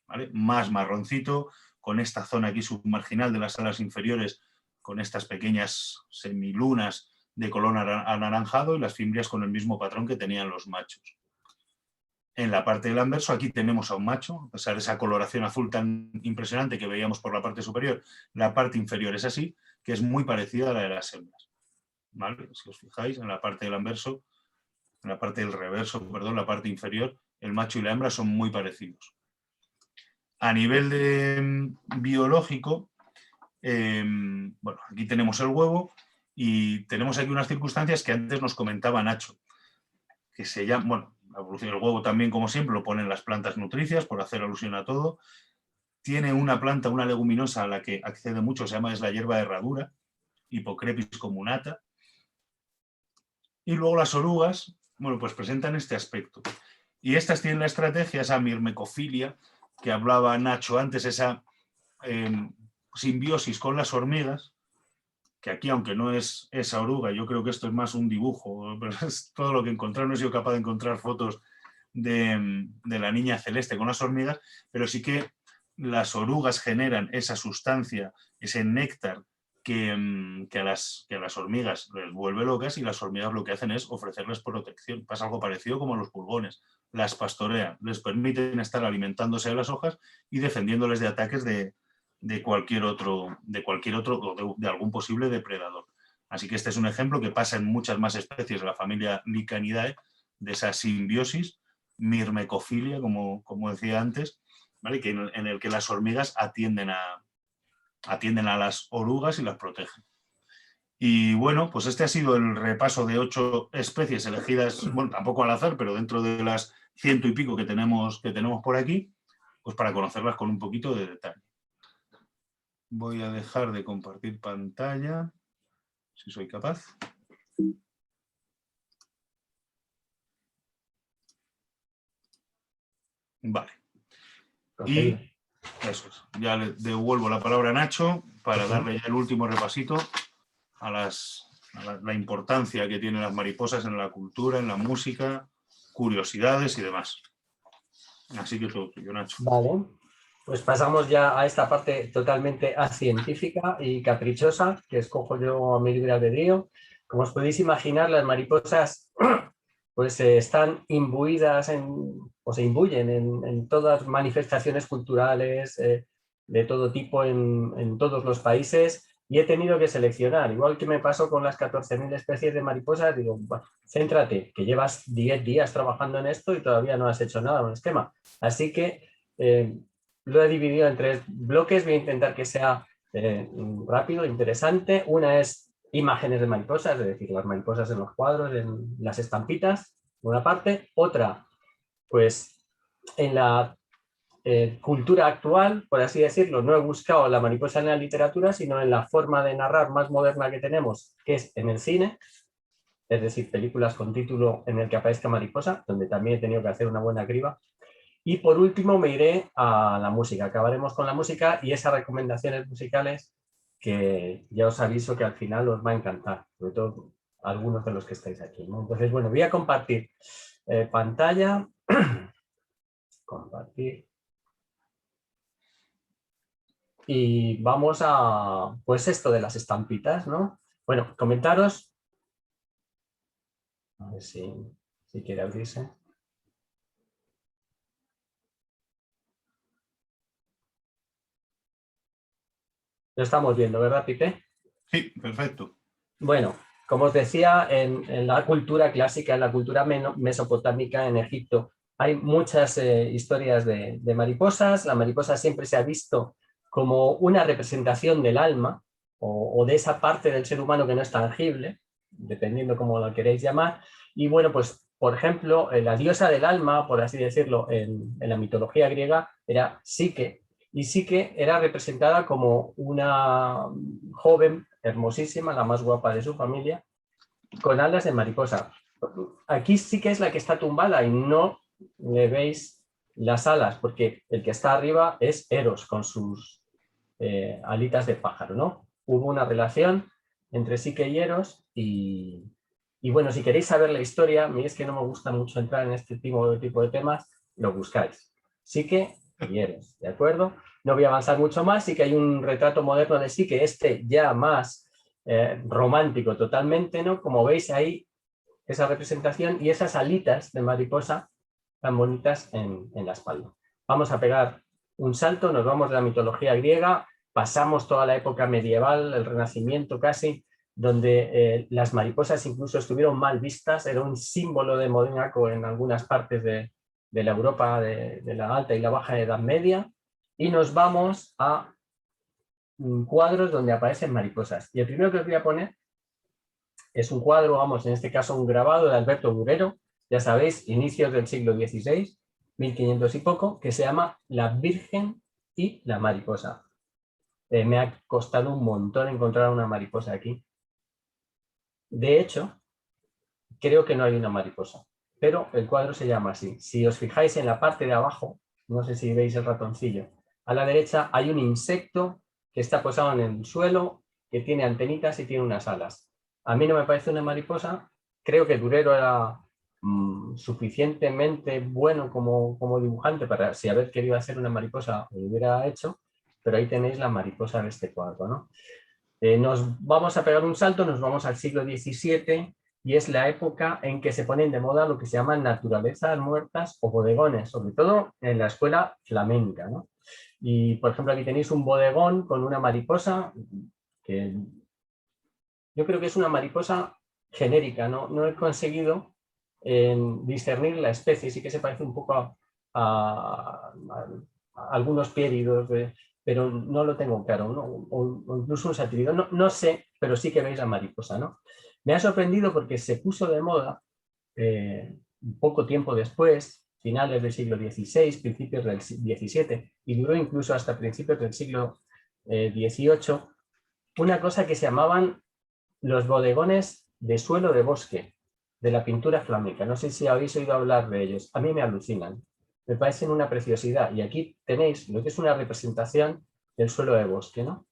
¿vale? Más marroncito, con esta zona aquí submarginal de las alas inferiores, con estas pequeñas semilunas de color anaranjado y las fimbrias con el mismo patrón que tenían los machos. En la parte del anverso, aquí tenemos a un macho, a pesar de esa coloración azul tan impresionante que veíamos por la parte superior, la parte inferior es así, que es muy parecida a la de las hembras. ¿Vale? Si os fijáis, en la parte del anverso, en la parte del reverso, perdón, la parte inferior, el macho y la hembra son muy parecidos. A nivel biológico, bueno, aquí tenemos el huevo y tenemos aquí unas circunstancias que antes nos comentaba Nacho, que se llaman, bueno, la evolución del huevo también, como siempre, lo ponen las plantas nutricias, por hacer alusión a todo. Tiene una planta, una leguminosa a la que accede mucho, se llama, es la hierba de herradura, Hippocrepis comunata. Y luego las orugas, bueno, pues presentan este aspecto. Y estas tienen la estrategia, esa mirmecofilia que hablaba Nacho antes, esa simbiosis con las hormigas, que aquí, aunque no es esa oruga, yo creo que esto es más un dibujo, pero es todo lo que encontraron. No he sido capaz de encontrar fotos de la niña celeste con las hormigas, pero sí que las orugas generan esa sustancia, ese néctar que a las hormigas les vuelve locas, y las hormigas lo que hacen es ofrecerles protección. Pasa algo parecido como a los pulgones. Las pastorean, les permiten estar alimentándose de las hojas y defendiéndoles de ataques de cualquier otro o de algún posible depredador. Así que este es un ejemplo que pasa en muchas más especies de la familia Licanidae, de esa simbiosis, mirmecofilia, como decía antes, ¿vale? En el que las hormigas atienden a las orugas y las protegen. Y bueno, pues este ha sido el repaso de 8 especies elegidas, bueno, tampoco al azar, pero dentro de las 100 y pico que tenemos por aquí, pues para conocerlas con un poquito de detalle. Voy a dejar de compartir pantalla, si soy capaz. Vale. Y eso es. Ya le devuelvo la palabra a Nacho para darle ya el último repasito a la importancia que tienen las mariposas en la cultura, en la música, curiosidades y demás. Así que todo tuyo, Nacho. Vale, pues pasamos ya a esta parte totalmente científica y caprichosa que escojo yo a mi libre albedrío. Como os podéis imaginar, las mariposas pues están imbuidas o se imbuyen en todas manifestaciones culturales de todo tipo en todos los países, y he tenido que seleccionar, igual que me pasó con las 14.000 especies de mariposas. Digo, bueno, céntrate, que llevas 10 días trabajando en esto y todavía no has hecho nada, un esquema. Así que lo he dividido en 3 bloques. Voy a intentar que sea rápido, interesante. Una es imágenes de mariposas, es decir, las mariposas en los cuadros, en las estampitas, por una parte. Otra, pues en la cultura actual, por así decirlo. No he buscado la mariposa en la literatura, sino en la forma de narrar más moderna que tenemos, que es en el cine, es decir, películas con título en el que aparezca mariposa, donde también he tenido que hacer una buena criba. Y por último me iré a la música. Acabaremos con la música y esas recomendaciones musicales que ya os aviso que al final os va a encantar, sobre todo algunos de los que estáis aquí, ¿no? Entonces, bueno, voy a compartir pantalla. Compartir. Y vamos a, pues esto de las estampitas, ¿no? Bueno, comentaros. A ver si quiere abrirse. Lo estamos viendo, ¿verdad, Pipe? Sí, perfecto. Bueno, como os decía, en la cultura clásica, en la cultura mesopotámica, en Egipto, hay muchas historias de mariposas. La mariposa siempre se ha visto como una representación del alma o de esa parte del ser humano que no es tangible, dependiendo cómo lo queréis llamar. Y bueno, pues, por ejemplo, la diosa del alma, por así decirlo, en la mitología griega, era Psique. Y Psique era representada como una joven hermosísima, la más guapa de su familia, con alas de mariposa. Aquí sí que es la que está tumbada y no le veis las alas, porque el que está arriba es Eros con sus alitas de pájaro, ¿no? Hubo una relación entre Psique y Eros y bueno, si queréis saber la historia, a mí es que no me gusta mucho entrar en este tipo de temas, lo buscáis. Psique y Eros, ¿de acuerdo? No voy a avanzar mucho más. Sí que hay un retrato moderno de Psique, este ya más romántico totalmente, ¿no? Como veis ahí, esa representación y esas alitas de mariposa tan bonitas en la espalda. Vamos a pegar un salto, nos vamos de la mitología griega, pasamos toda la época medieval, el Renacimiento casi, donde las mariposas incluso estuvieron mal vistas, era un símbolo demoníaco en algunas partes de la Europa de la alta y la baja Edad Media, y nos vamos a cuadros donde aparecen mariposas. Y el primero que os voy a poner es un cuadro, vamos, en este caso un grabado de Alberto Durero, ya sabéis, inicios del siglo XVI, 1500 y poco, que se llama La Virgen y la Mariposa. Me ha costado un montón encontrar una mariposa aquí. De hecho, creo que no hay una mariposa, pero el cuadro se llama así. Si os fijáis en la parte de abajo, no sé si veis el ratoncillo, a la derecha hay un insecto que está posado en el suelo, que tiene antenitas y tiene unas alas. A mí no me parece una mariposa. Creo que Durero era suficientemente bueno como dibujante para, si haber querido hacer una mariposa, lo hubiera hecho, pero ahí tenéis la mariposa de este cuadro, ¿no? Nos vamos a pegar un salto, nos vamos al siglo XVII, y es la época en que se ponen de moda lo que se llaman naturalezas muertas o bodegones, sobre todo en la escuela flamenca, ¿no? Y, por ejemplo, aquí tenéis un bodegón con una mariposa que yo creo que es una mariposa genérica, no he conseguido discernir la especie, sí que se parece un poco a algunos piéridos, pero no lo tengo claro, ¿no? O incluso un satírido, no sé, pero sí que veis la mariposa, ¿no? Me ha sorprendido porque se puso de moda poco tiempo después, finales del siglo XVI, principios del XVII, y duró incluso hasta principios del siglo XVIII, una cosa que se llamaban los bodegones de suelo de bosque, de la pintura flamenca. No sé si habéis oído hablar de ellos. A mí me alucinan. Me parecen una preciosidad. Y aquí tenéis lo que es una representación del suelo de bosque, ¿no?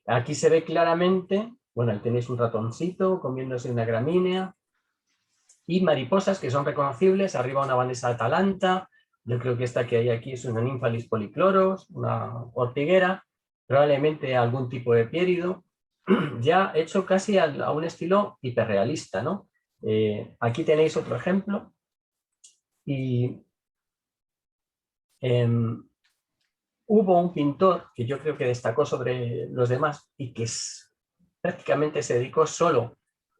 Aquí se ve claramente, bueno, ahí tenéis un ratoncito comiéndose una gramínea y mariposas que son reconocibles. Arriba una Vanessa atalanta. Yo creo que esta que hay aquí es una Nymphalis polychloros, una ortiguera, probablemente algún tipo de piérido, ya hecho casi a un estilo hiperrealista, ¿no? Aquí tenéis otro ejemplo y hubo un pintor que yo creo que destacó sobre los demás y que prácticamente se dedicó solo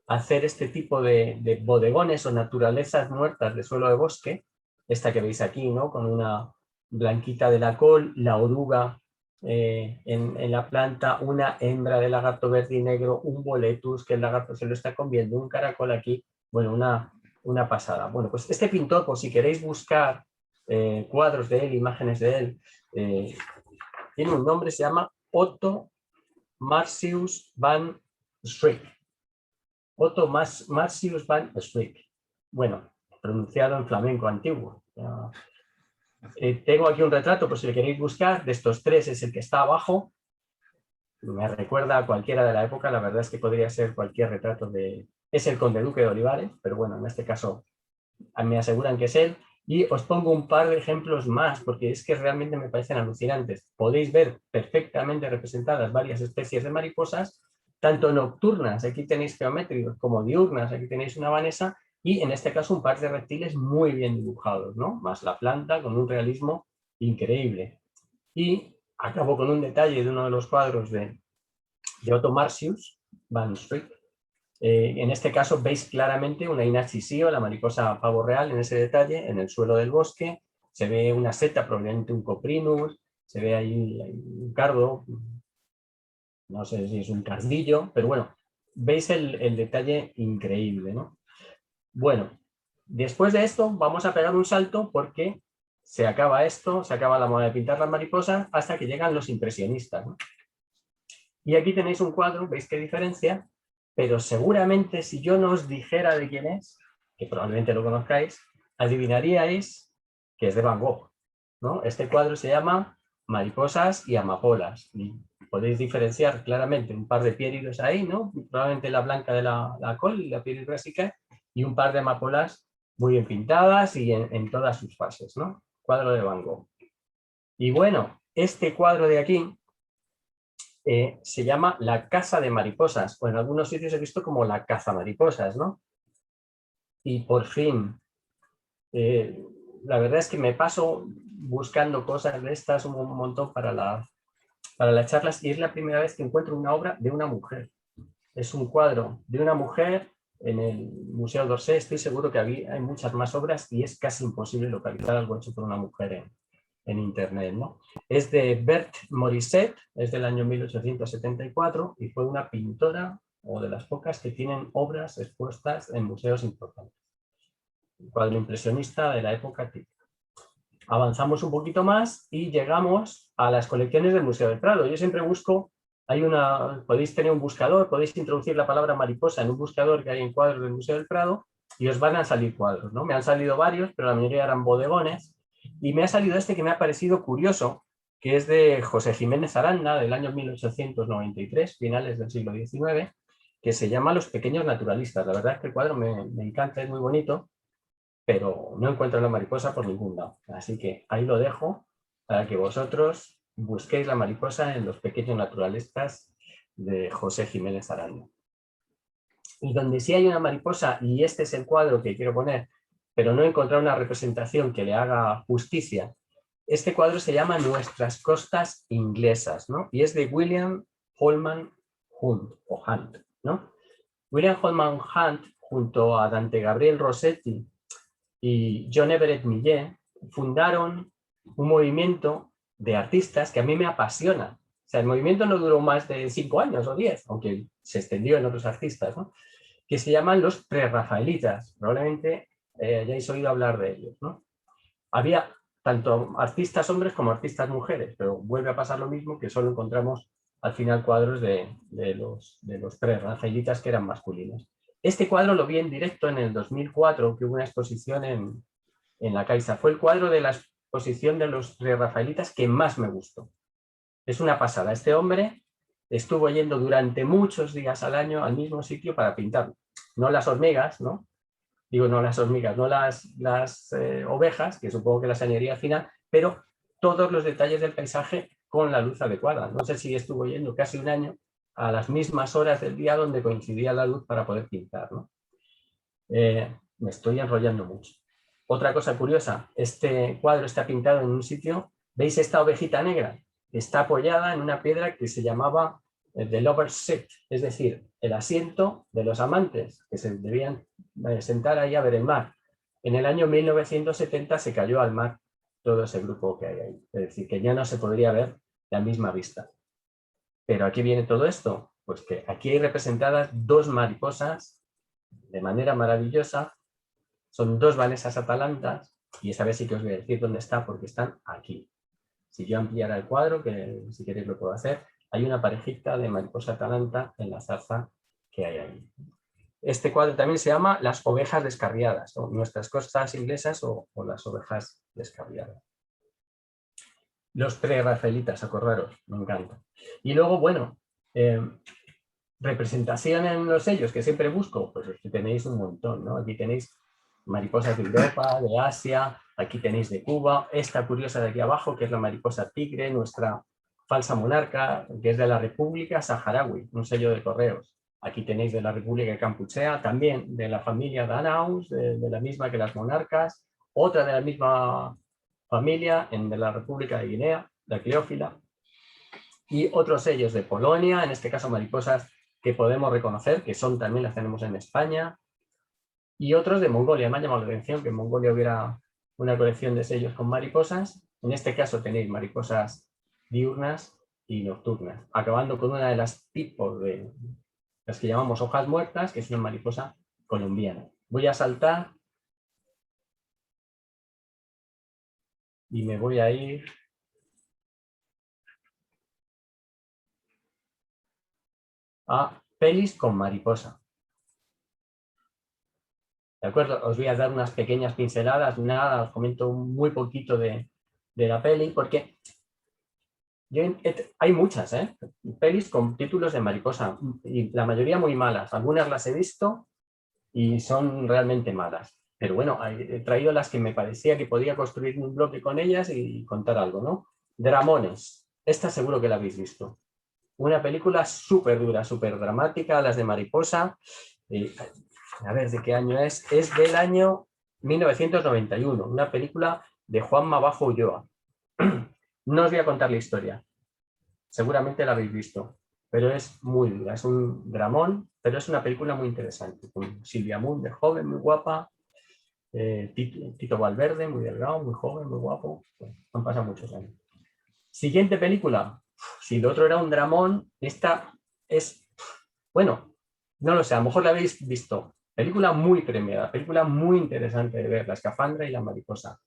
a hacer este tipo de bodegones o naturalezas muertas de suelo de bosque, esta que veis aquí, ¿no? Con una blanquita de la col, la oruga en la planta, una hembra de lagarto verde y negro, un boletus que el lagarto se lo está comiendo, un caracol aquí, bueno, una pasada. Bueno, pues este pintor, por si queréis buscar cuadros de él, imágenes de él, tiene un nombre, se llama Otto Marcius van Schreck. Otto Marcius van Schreck. Bueno, pronunciado en flamenco antiguo. Tengo aquí un retrato, por si le queréis buscar, de estos tres es el que está abajo. Me recuerda a cualquiera de la época, la verdad es que podría ser cualquier retrato de... Es el conde duque de Olivares, pero bueno, en este caso me aseguran que es él. Y os pongo un par de ejemplos más, porque es que realmente me parecen alucinantes. Podéis ver perfectamente representadas varias especies de mariposas, tanto nocturnas, aquí tenéis geométricos, como diurnas, aquí tenéis una Vanessa, y en este caso un par de reptiles muy bien dibujados, ¿no? Más la planta con un realismo increíble. Y acabo con un detalle de uno de los cuadros de Otto Marcius van Schreck. En este caso veis claramente una inacisio, la mariposa pavo real en ese detalle, en el suelo del bosque. Se ve una seta, probablemente un coprinus, se ve ahí un cardo, no sé si es un cardillo, pero bueno, veis el detalle increíble, ¿no? Bueno, después de esto vamos a pegar un salto porque se acaba esto, se acaba la moda de pintar las mariposas hasta que llegan los impresionistas, ¿no? Y aquí tenéis un cuadro, ¿veis qué diferencia? Pero seguramente si yo no os dijera de quién es, que probablemente lo conozcáis, adivinaríais que es de Van Gogh, ¿no? Este cuadro se llama Mariposas y Amapolas. Y podéis diferenciar claramente un par de piéridos ahí, ¿no? Probablemente la blanca de la col, la piedra básica, y un par de amapolas muy bien pintadas y en todas sus fases, ¿no? Cuadro de Van Gogh. Y bueno, este cuadro de aquí se llama La Casa de Mariposas, o en algunos sitios he visto como La Caza Mariposas, ¿no? Y por fin, la verdad es que me paso buscando cosas de estas un montón para las charlas y es la primera vez que encuentro una obra de una mujer. Es un cuadro de una mujer en el Museo d'Orsay. Estoy seguro que hay muchas más obras y es casi imposible localizar algo hecho por una mujer en internet, ¿no? Es de Berthe Morisset, es del año 1874 y fue una pintora o de las pocas que tienen obras expuestas en museos importantes. Un cuadro impresionista de la época típica. Avanzamos un poquito más y llegamos a las colecciones del Museo del Prado. Yo siempre busco, podéis tener un buscador, podéis introducir la palabra mariposa en un buscador que hay en cuadros del Museo del Prado y os van a salir cuadros, ¿no? Me han salido varios, pero la mayoría eran bodegones. Y me ha salido este que me ha parecido curioso, que es de José Jiménez Aranda, del año 1893, finales del siglo XIX, que se llama Los pequeños naturalistas. La verdad es que el cuadro me encanta, es muy bonito, pero no encuentro la mariposa por ningún lado. Así que ahí lo dejo para que vosotros busquéis la mariposa en Los pequeños naturalistas de José Jiménez Aranda. Y donde sí hay una mariposa, y este es el cuadro que quiero poner, pero no he encontrado una representación que le haga justicia. Este cuadro se llama Nuestras costas inglesas, ¿no? Y es de William Holman Hunt, ¿no? William Holman Hunt, junto a Dante Gabriel Rossetti y John Everett Millet, fundaron un movimiento de artistas que a mí me apasiona. O sea, el movimiento no duró más de 5 años o 10, aunque se extendió en otros artistas, ¿no? Que se llaman los prerrafaelitas. Probablemente hayáis oído hablar de ellos, ¿no? Había tanto artistas hombres como artistas mujeres, pero vuelve a pasar lo mismo, que solo encontramos al final cuadros de los prerrafaelitas que eran masculinos. Este cuadro lo vi en directo en el 2004, que hubo una exposición en la Caixa. Fue el cuadro de la exposición de los prerrafaelitas que más me gustó. Es una pasada. Este hombre estuvo yendo durante muchos días al año al mismo sitio para pintarlo. No las hormigas, ¿no? Digo, no las hormigas, no las ovejas, que supongo que las añadiría al final, pero todos los detalles del paisaje con la luz adecuada. No sé si estuvo yendo casi un año a las mismas horas del día donde coincidía la luz para poder pintar, ¿no? Me estoy enrollando mucho. Otra cosa curiosa, este cuadro está pintado en un sitio, ¿veis esta ovejita negra? Está apoyada en una piedra que se llamaba the lover's seat, es decir, el asiento de los amantes, que se debían sentar ahí a ver el mar. En el año 1970 se cayó al mar todo ese grupo que hay ahí, es decir, que ya no se podría ver la misma vista. Pero ¿a qué viene todo esto? Pues que aquí hay representadas dos mariposas de manera maravillosa. Son dos Vanessas Atalantas, y esta vez sí que os voy a decir dónde está, porque están aquí. Si yo ampliara el cuadro, que si queréis lo puedo hacer, hay una parejita de mariposa atalanta en la zarza que hay ahí. Este cuadro también se llama Las ovejas descarriadas, o Nuestras costas inglesas o las ovejas descarriadas. Los prerrafaelitas, acordaros, me encanta. Y luego, bueno, representación en los sellos que siempre busco, pues aquí tenéis un montón, ¿no? Aquí tenéis mariposas de Europa, de Asia, aquí tenéis de Cuba, esta curiosa de aquí abajo, que es la mariposa tigre, nuestra falsa monarca, que es de la República Saharaui, un sello de correos. Aquí tenéis de la República de Campuchea, también de la familia Danaus, de la misma que las monarcas, otra de la misma familia, de la República de Guinea, la Cleófila, y otros sellos de Polonia, en este caso mariposas que podemos reconocer, que son también las tenemos en España, y otros de Mongolia. Me ha llamado la atención que en Mongolia hubiera una colección de sellos con mariposas. En este caso tenéis mariposas diurnas y nocturnas, acabando con una de las tipos de las que llamamos hojas muertas, que es una mariposa colombiana. Voy a saltar y me voy a ir a pelis con mariposa. ¿De acuerdo? Os voy a dar unas pequeñas pinceladas, nada, os comento muy poquito de la peli, porque hay muchas, pelis con títulos de mariposa, y la mayoría muy malas. Algunas las he visto y son realmente malas. Pero bueno, he traído las que me parecía que podía construir un bloque con ellas y contar algo, ¿no? Dramones. Esta seguro que la habéis visto. Una película súper dura, súper dramática, las de mariposa. A ver, ¿de qué año es? Es del año 1991, una película de Juanma Bajo Ulloa. No os voy a contar la historia, seguramente la habéis visto, pero es muy dura, es un dramón, pero es una película muy interesante, con Silvia Moon de joven, muy guapa, Tito Valverde, muy delgado, muy joven, muy guapo, bueno, han pasado muchos años. Siguiente película, si el otro era un dramón, esta es, bueno, no lo sé, a lo mejor la habéis visto. Película muy premiada, película muy interesante de ver, La escafandra y la mariposa.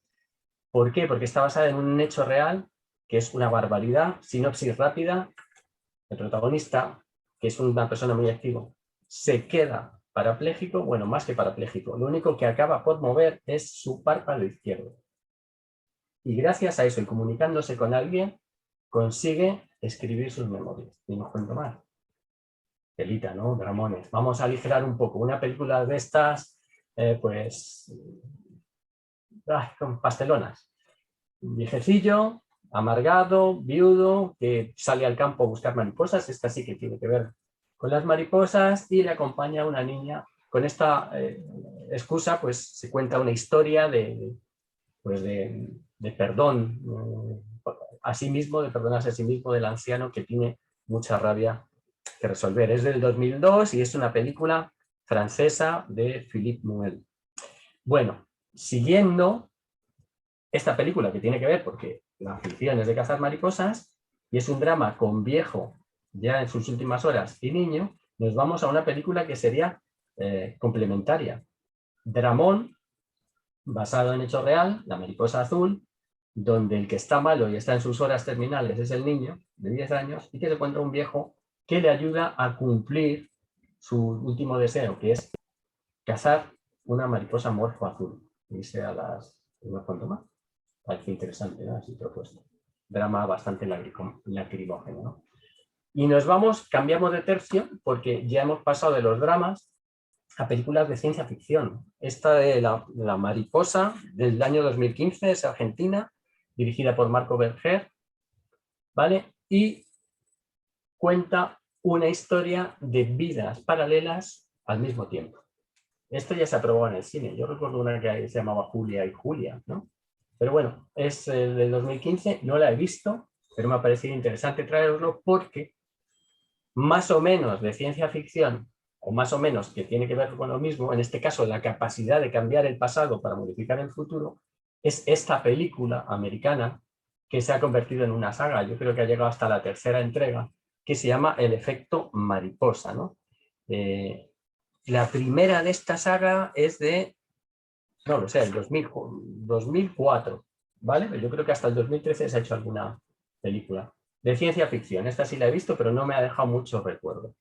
¿Por qué? Porque está basada en un hecho real, que es una barbaridad. Sinopsis rápida: el protagonista, que es una persona muy activa, se queda parapléjico, bueno, más que parapléjico, lo único que acaba por mover es su párpado izquierdo. Y gracias a eso, y comunicándose con alguien, consigue escribir sus memorias. Y no cuento más. Telita, ¿no? Dramones. Vamos a aligerar un poco. Una película de estas, pues, con pastelonas. Un viejecillo, amargado, viudo, que sale al campo a buscar mariposas. Esta sí que tiene que ver con las mariposas, y le acompaña una niña. Con esta excusa, pues, se cuenta una historia de perdón a sí mismo, de perdonarse a sí mismo, del anciano que tiene mucha rabia que resolver. Es del 2002 y es una película francesa de Philippe Muel. Bueno, siguiendo esta película que tiene que ver, porque la ficción es de cazar mariposas y es un drama con viejo ya en sus últimas horas y niño, nos vamos a una película que sería complementaria. Dramón, basado en hecho real, La mariposa azul, donde el que está malo y está en sus horas terminales es el niño de 10 años y que se encuentra un viejo que le ayuda a cumplir su último deseo, que es cazar una mariposa morfo azul. Y sea las... ¿No cuánto más? Parece interesante, ¿no? Así propuesto. Drama bastante lacrimógeno, ¿no? Y nos vamos, cambiamos de tercio, porque ya hemos pasado de los dramas a películas de ciencia ficción. Esta de la mariposa, del año 2015, es argentina, dirigida por Marco Berger, ¿vale? Y cuenta una historia de vidas paralelas al mismo tiempo. Esto ya se aprobó en el cine. Yo recuerdo una que se llamaba Julia y Julia, ¿no? Pero bueno, es del 2015, no la he visto, pero me ha parecido interesante traerlo porque más o menos de ciencia ficción, o más o menos que tiene que ver con lo mismo, en este caso la capacidad de cambiar el pasado para modificar el futuro, es esta película americana que se ha convertido en una saga. Yo creo que ha llegado hasta la tercera entrega, que se llama El efecto mariposa, ¿no? La primera de esta saga es de, no lo sé, el 2004, ¿vale? Pero yo creo que hasta el 2013 se ha hecho alguna película de ciencia ficción. Esta sí la he visto, pero no me ha dejado mucho recuerdo.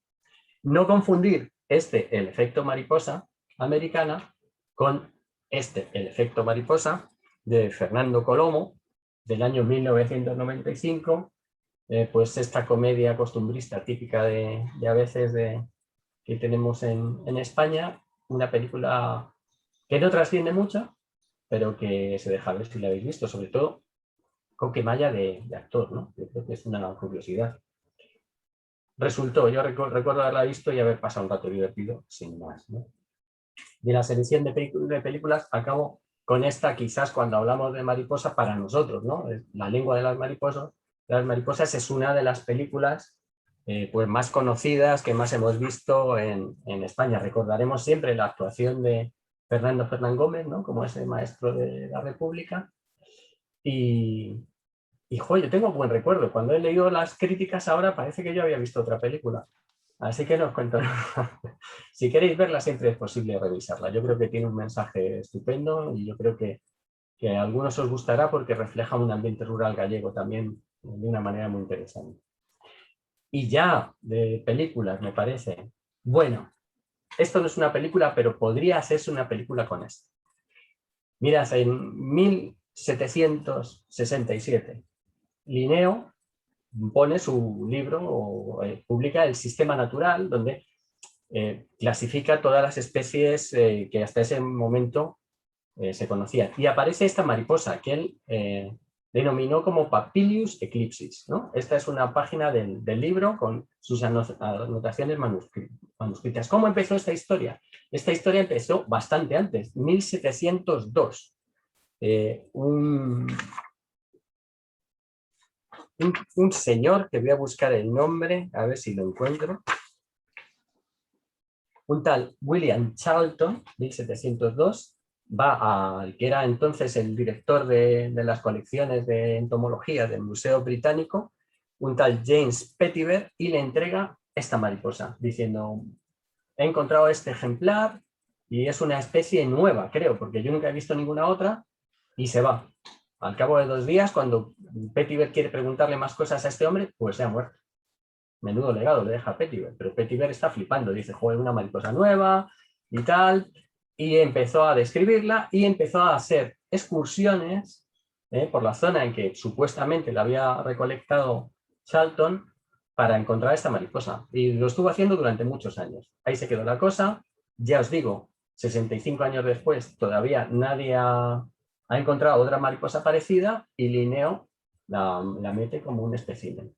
No confundir El efecto mariposa americana con El efecto mariposa de Fernando Colomo, del año 1995, pues esta comedia costumbrista típica de a veces que tenemos en España, una película que no trasciende mucho, pero que se deja ver si la habéis visto, sobre todo Coquemaya de actor, ¿no? Yo creo que es una curiosidad. Resultó, yo recuerdo haberla visto y haber pasado un rato divertido, sin más, ¿no? De la selección de películas, acabo con esta, quizás cuando hablamos de mariposa, para nosotros, ¿no? La lengua de las mariposas es una de las películas pues más conocidas que más hemos visto en España. Recordaremos siempre la actuación de Fernando Fernán Gómez, ¿no? Como ese maestro de la República. Y yo tengo buen recuerdo. Cuando he leído las críticas ahora parece que yo había visto otra película. Así que no os cuento nada. Si queréis verla siempre es posible revisarla. Yo creo que tiene un mensaje estupendo y yo creo que a algunos os gustará porque refleja un ambiente rural gallego también de una manera muy interesante. Y ya de películas, me parece. Bueno, esto no es una película, pero podría hacerse una película con esto. Mirad, en 1767, Linneo pone su libro o publica El sistema natural, donde clasifica todas las especies que hasta ese momento se conocían. Y aparece esta mariposa que él denominó como Papilius eclipsis, ¿no? Esta es una página del libro con sus anotaciones manuscritas. ¿Cómo empezó esta historia? Esta historia empezó bastante antes, 1702. Un señor, que voy a buscar el nombre, a ver si lo encuentro, un tal William Charlton, 1702, va al que era entonces el director de las colecciones de entomología del Museo Británico, un tal James Pettiver, y le entrega esta mariposa, diciendo, he encontrado este ejemplar y es una especie nueva, creo, porque yo nunca he visto ninguna otra, y se va. Al cabo de 2 días, cuando Pettiver quiere preguntarle más cosas a este hombre, pues se ha muerto. Menudo legado le deja a Pettiver, pero Pettiver está flipando, dice, joder, una mariposa nueva y tal, y empezó a describirla y empezó a hacer excursiones por la zona en que supuestamente la había recolectado Charlton para encontrar esta mariposa, y lo estuvo haciendo durante muchos años. Ahí se quedó la cosa, ya os digo, 65 años después todavía nadie ha encontrado otra mariposa parecida y Linneo la mete como un espécimen.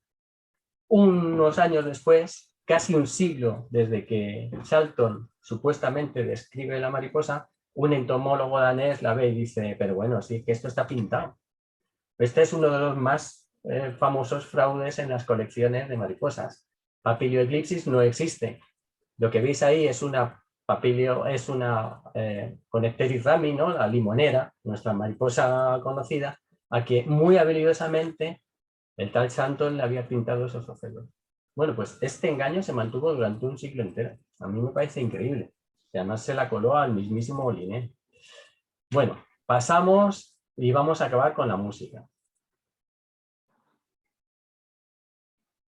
Unos años después, casi un siglo desde que Charlton supuestamente describe la mariposa, un entomólogo danés la ve y dice, pero bueno, sí, que esto está pintado. Este es uno de los más famosos fraudes en las colecciones de mariposas. Papilio eclipsis no existe. Lo que veis ahí es una papilio, es una Conepteris rami, ¿no? La limonera, nuestra mariposa conocida, a que muy habilidosamente el tal Shanton le había pintado esos ocelos. Bueno, pues este engaño se mantuvo durante un siglo entero. A mí me parece increíble. Y además se la coló al mismísimo Linné. Bueno, pasamos y vamos a acabar con la música.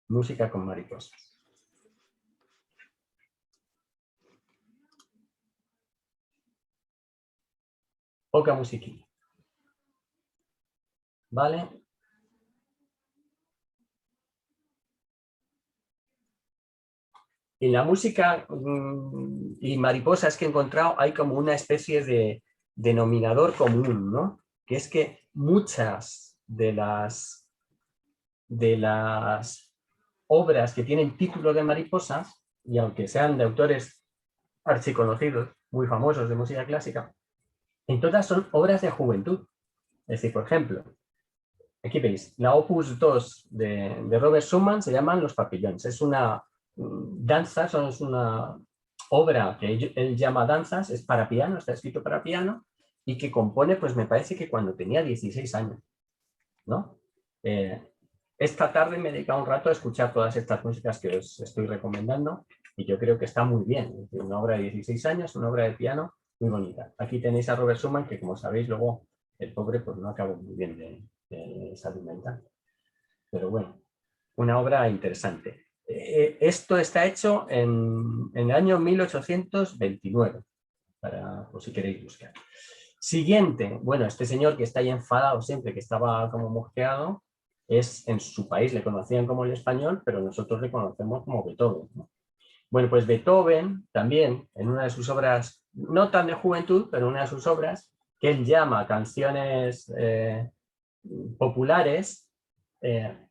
Música con mariposas. Poca musiquilla. ¿Vale? En la música y mariposas que he encontrado hay como una especie de denominador común, ¿no? Que es que muchas de las obras que tienen título de mariposas, y aunque sean de autores archiconocidos, muy famosos de música clásica, en todas son obras de juventud. Es decir, por ejemplo, aquí veis, la Opus 2 de Robert Schumann se llama Los Papillones. Es una danza, es una obra que él llama danzas, es para piano, está escrito para piano, y que compone, pues me parece que cuando tenía 16 años, ¿no? Esta tarde me he dedicado un rato a escuchar todas estas músicas que os estoy recomendando, y yo creo que está muy bien. Una obra de 16 años, una obra de piano muy bonita. Aquí tenéis a Robert Schumann, que como sabéis, luego el pobre pues no acabó muy bien de salud mental. Pero bueno, una obra interesante. Esto está hecho en el año 1829, por si queréis buscar. Siguiente, bueno, este señor que está ahí enfadado siempre, que estaba como mosqueado, es en su país le conocían como el español, pero nosotros le conocemos como Beethoven, ¿no? Bueno, pues Beethoven también, en una de sus obras, no tan de juventud, pero en una de sus obras, que él llama canciones populares,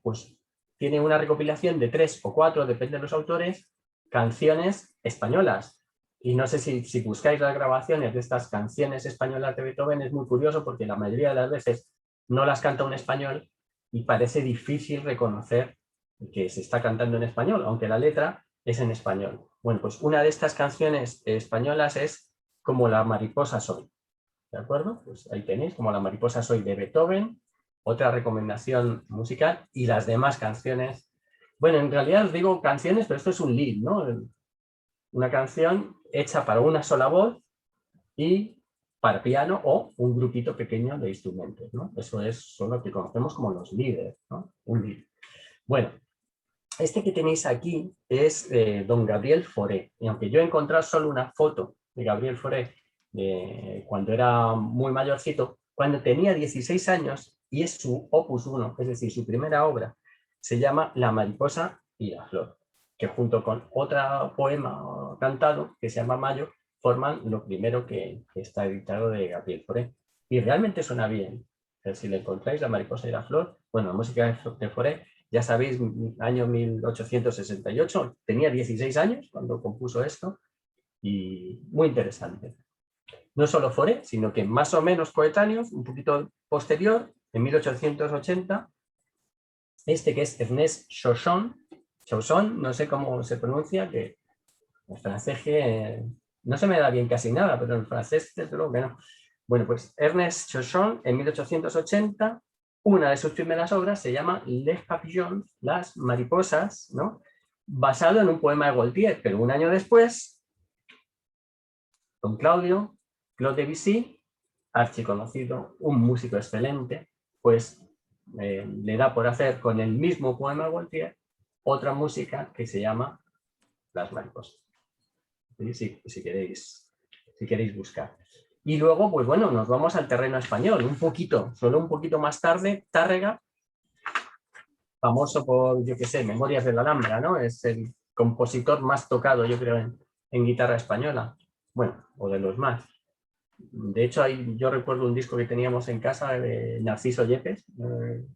pues tiene una recopilación de 3 o 4, depende de los autores, canciones españolas. Y no sé si buscáis las grabaciones de estas canciones españolas de Beethoven, es muy curioso porque la mayoría de las veces no las canta un español y parece difícil reconocer que se está cantando en español, aunque la letra es en español. Bueno, pues una de estas canciones españolas es Como la mariposa soy. ¿De acuerdo? Pues ahí tenéis, Como la mariposa soy de Beethoven, otra recomendación musical, y las demás canciones. Bueno, en realidad os digo canciones, pero esto es un lead, ¿no? Una canción hecha para una sola voz y para piano o un grupito pequeño de instrumentos, ¿no? Eso son lo que conocemos como los líderes, ¿no? Un lead. Bueno, este que tenéis aquí es don Gabriel Fauré, y aunque yo he encontrado solo una foto de Gabriel Fauré cuando era muy mayorcito, cuando tenía 16 años, y es su opus 1, es decir, su primera obra, se llama La mariposa y la flor, que junto con otro poema cantado, que se llama Mayo, forman lo primero que está editado de Gabriel Fauré. Y realmente suena bien. Si le encontráis, La mariposa y la flor, bueno, la música de Fauré, ya sabéis, año 1868, tenía 16 años cuando compuso esto, y muy interesante. No solo Fauré, sino que más o menos coetáneos, un poquito posterior, en 1880, este que es Ernest Chausson, no sé cómo se pronuncia, que el francés no se me da bien casi nada, pero en francés desde luego que no. Bueno, pues Ernest Chausson, en 1880, una de sus primeras obras se llama Les Papillons, las mariposas, ¿no? Basado en un poema de Gautier, pero un año después, don Claude Debussy, archiconocido, un músico excelente, pues le da por hacer con el mismo poema de Gautier otra música que se llama Las mariposas. Si queréis buscar. Y luego, pues bueno, nos vamos al terreno español, solo un poquito más tarde, Tárrega, famoso por, yo qué sé, Memorias de la Alhambra, ¿no? Es el compositor más tocado, yo creo, en guitarra española. Bueno, o de los más. De hecho, yo recuerdo un disco que teníamos en casa de Narciso Yepes,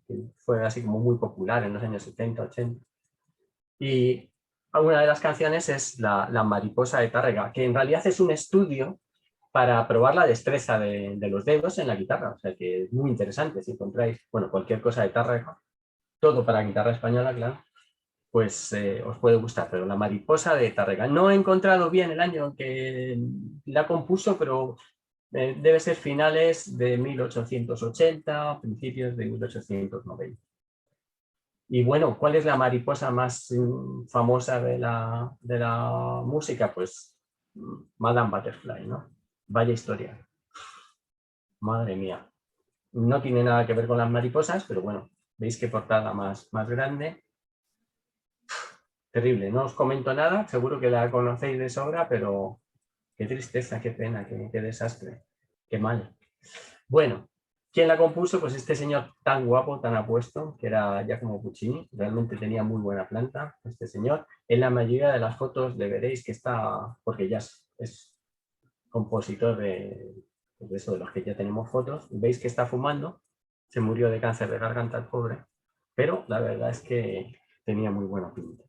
que fue así como muy popular en los años 70, 80. Y una de las canciones es la mariposa de Tárrega, que en realidad es un estudio para probar la destreza de los dedos en la guitarra. O sea que es muy interesante si encontráis, bueno, cualquier cosa de Tárrega, todo para guitarra española, claro, pues os puede gustar, pero La mariposa de Tárrega. No he encontrado bien el año en que la compuso, pero debe ser finales de 1880, principios de 1890. Y bueno, ¿cuál es la mariposa más famosa de la música? Pues Madame Butterfly, ¿no? Vaya historia. Madre mía. No tiene nada que ver con las mariposas, pero bueno, veis qué portada más grande. Terrible, no os comento nada, seguro que la conocéis de sobra, pero qué tristeza, qué pena, qué desastre, qué mal. Bueno, ¿quién la compuso? Pues este señor tan guapo, tan apuesto, que era Giacomo Puccini. Realmente tenía muy buena planta este señor. En la mayoría de las fotos le veréis que está, porque ya es compositor de eso, de los que ya tenemos fotos. Veis que está fumando, se murió de cáncer de garganta el pobre, pero la verdad es que tenía muy buena pinta.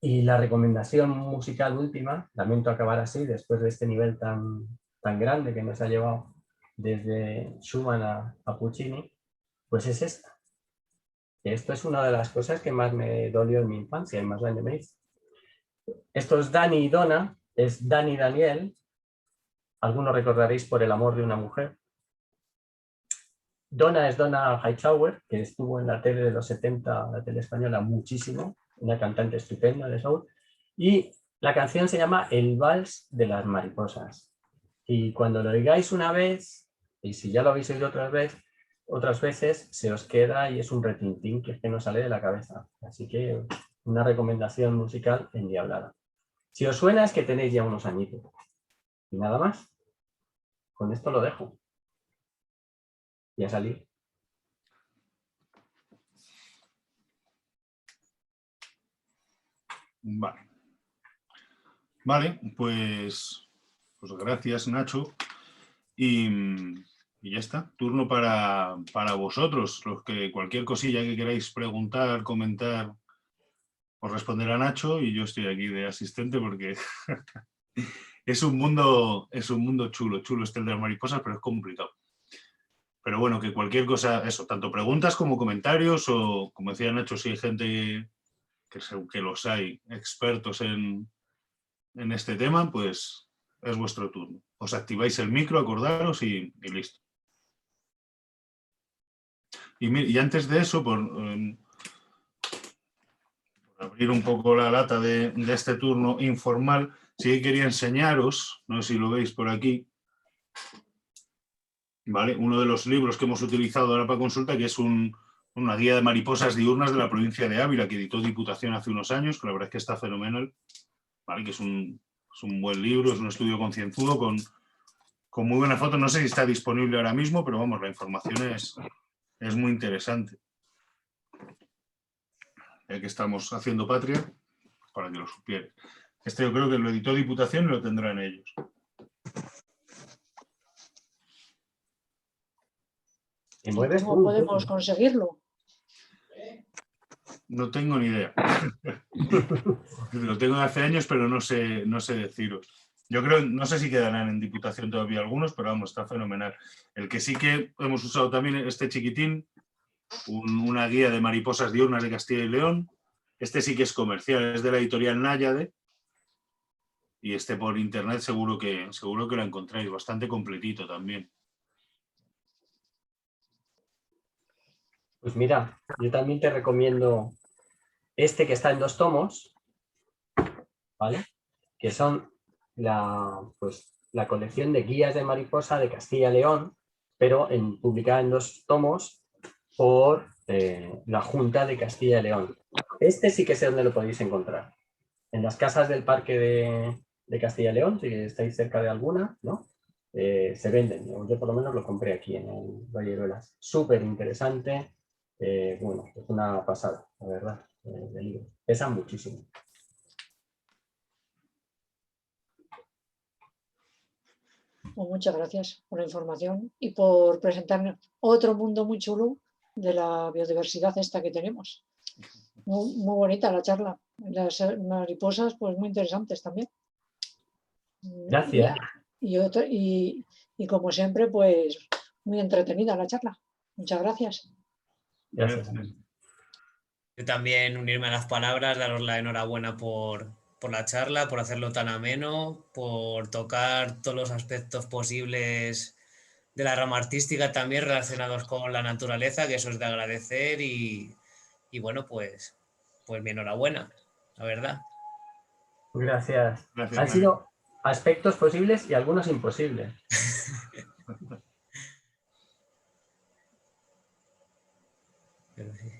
Y la recomendación musical última, lamento acabar así, después de este nivel tan grande que nos ha llevado desde Schumann a Puccini, pues es esta. Esto es una de las cosas que más me dolió en mi infancia y más daño me hizo. Esto es Dani y Donna, es Dani y Daniel, algunos recordaréis por El amor de una mujer. Donna es Donna Hightower, que estuvo en la tele de los 70, la tele española, muchísimo, una cantante estupenda de soul, y la canción se llama El vals de las mariposas. Y cuando lo oigáis una vez, y si ya lo habéis oído otras veces, se os queda y es un retintín que es que no sale de la cabeza. Así que una recomendación musical endiablada. Si os suena es que tenéis ya unos añitos. Y nada más. Con esto lo dejo. Ya salí. Vale. Vale, pues gracias, Nacho. Y ya está. Turno para vosotros. Los que cualquier cosilla que queráis preguntar, comentar, os responderá Nacho y yo estoy aquí de asistente porque es un mundo chulo. Chulo este el de las mariposas, pero es complicado. Pero bueno, que cualquier cosa, eso, tanto preguntas como comentarios o, como decía Nacho, si hay gente que los hay expertos en este tema, pues es vuestro turno. Os activáis el micro, acordaros y listo. Y antes de eso, por abrir un poco la lata de este turno informal, sí que quería enseñaros, no sé si lo veis por aquí, ¿vale? Uno de los libros que hemos utilizado ahora para consulta, que es una guía de mariposas diurnas de la provincia de Ávila, que editó Diputación hace unos años, que la verdad es que está fenomenal, ¿vale? Que es un buen libro, es un estudio concienzudo con muy buena foto. No sé si está disponible ahora mismo, pero vamos, la información es muy interesante. Ya que estamos haciendo patria, para que lo supierais. Este yo creo que lo editó Diputación y lo tendrán ellos. ¿Y cómo podemos conseguirlo? No tengo ni idea. Lo tengo de hace años, pero no sé deciros. Yo creo, no sé si quedarán en Diputación todavía algunos, pero vamos, está fenomenal. El que sí que hemos usado también, este chiquitín, una guía de mariposas diurnas de Castilla y León. Este sí que es comercial, es de la editorial Náyade. Y este por internet seguro que lo encontráis, bastante completito también. Pues mira, yo también te recomiendo este que está en 2 tomos, ¿vale? Que son la colección de guías de mariposa de Castilla y León, pero publicada en 2 tomos por la Junta de Castilla y León. Este sí que sé dónde lo podéis encontrar. En las casas del Parque de Castilla y León, si estáis cerca de alguna, ¿no? Se venden. Yo por lo menos lo compré aquí en el Valleruelas. Súper interesante. Bueno, es una pasada, la verdad, de libro. Pesa muchísimo. Pues muchas gracias por la información y por presentarnos otro mundo muy chulo de la biodiversidad esta que tenemos. Muy, muy bonita la charla. Las mariposas, pues muy interesantes también. Gracias. Y como siempre, pues muy entretenida la charla. Muchas gracias. Gracias. Yo también unirme a las palabras, daros la enhorabuena por la charla, por hacerlo tan ameno, por tocar todos los aspectos posibles de la rama artística también relacionados con la naturaleza, que eso es de agradecer y bueno, pues mi enhorabuena, la verdad. Gracias. Gracias, Han Mario. sido aspectos posibles y algunos imposibles. Pero sí.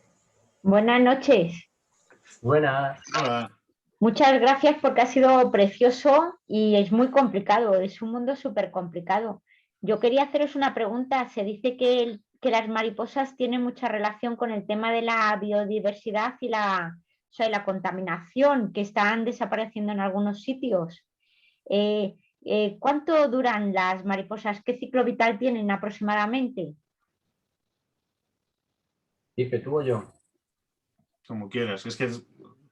Buenas noches. Buenas. Hola. Muchas gracias porque ha sido precioso y es muy complicado, es un mundo súper complicado. Yo quería haceros una pregunta. Se dice que las mariposas tienen mucha relación con el tema de la biodiversidad y o sea, y la contaminación, que están desapareciendo en algunos sitios. ¿Cuánto duran las mariposas? ¿Qué ciclo vital tienen aproximadamente? Pipe, tú o yo. Como quieras. Es que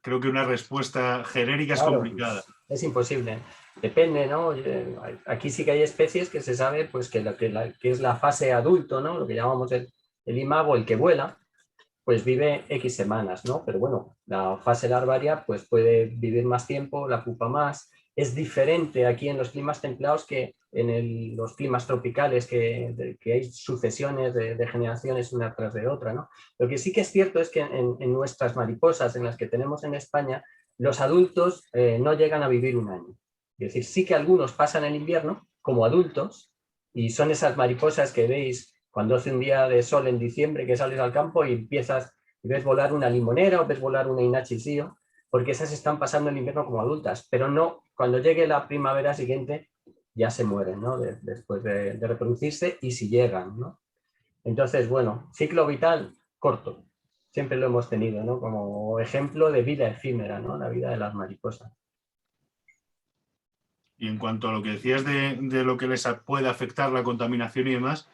creo que una respuesta genérica es Claro, complicada. es imposible. Depende, ¿no? Aquí sí que hay especies que se sabe pues, que es la fase adulto, ¿no? Lo que llamamos el imago, el que vuela, pues vive X semanas, ¿no? Pero bueno, la fase larvaria pues puede vivir más tiempo, la pupa más. Es diferente aquí en los climas templados que en los climas tropicales, que hay sucesiones de generaciones una tras de otra, ¿no? Lo que sí que es cierto es que en nuestras mariposas, en las que tenemos en España, los adultos no llegan a vivir un año. Es decir, sí que algunos pasan el invierno como adultos y son esas mariposas que veis cuando hace un día de sol en diciembre que sales al campo y empiezas y ves volar una limonera o ves volar una inachisío, porque esas están pasando el invierno como adultas, pero no, cuando llegue la primavera siguiente ya se mueren, ¿no? Después de reproducirse y si llegan, ¿no? Entonces, bueno, ciclo vital corto, siempre lo hemos tenido, ¿no? Como ejemplo de vida efímera, ¿no? La vida de las mariposas. Y en cuanto a lo que decías de lo que les puede afectar la contaminación y demás,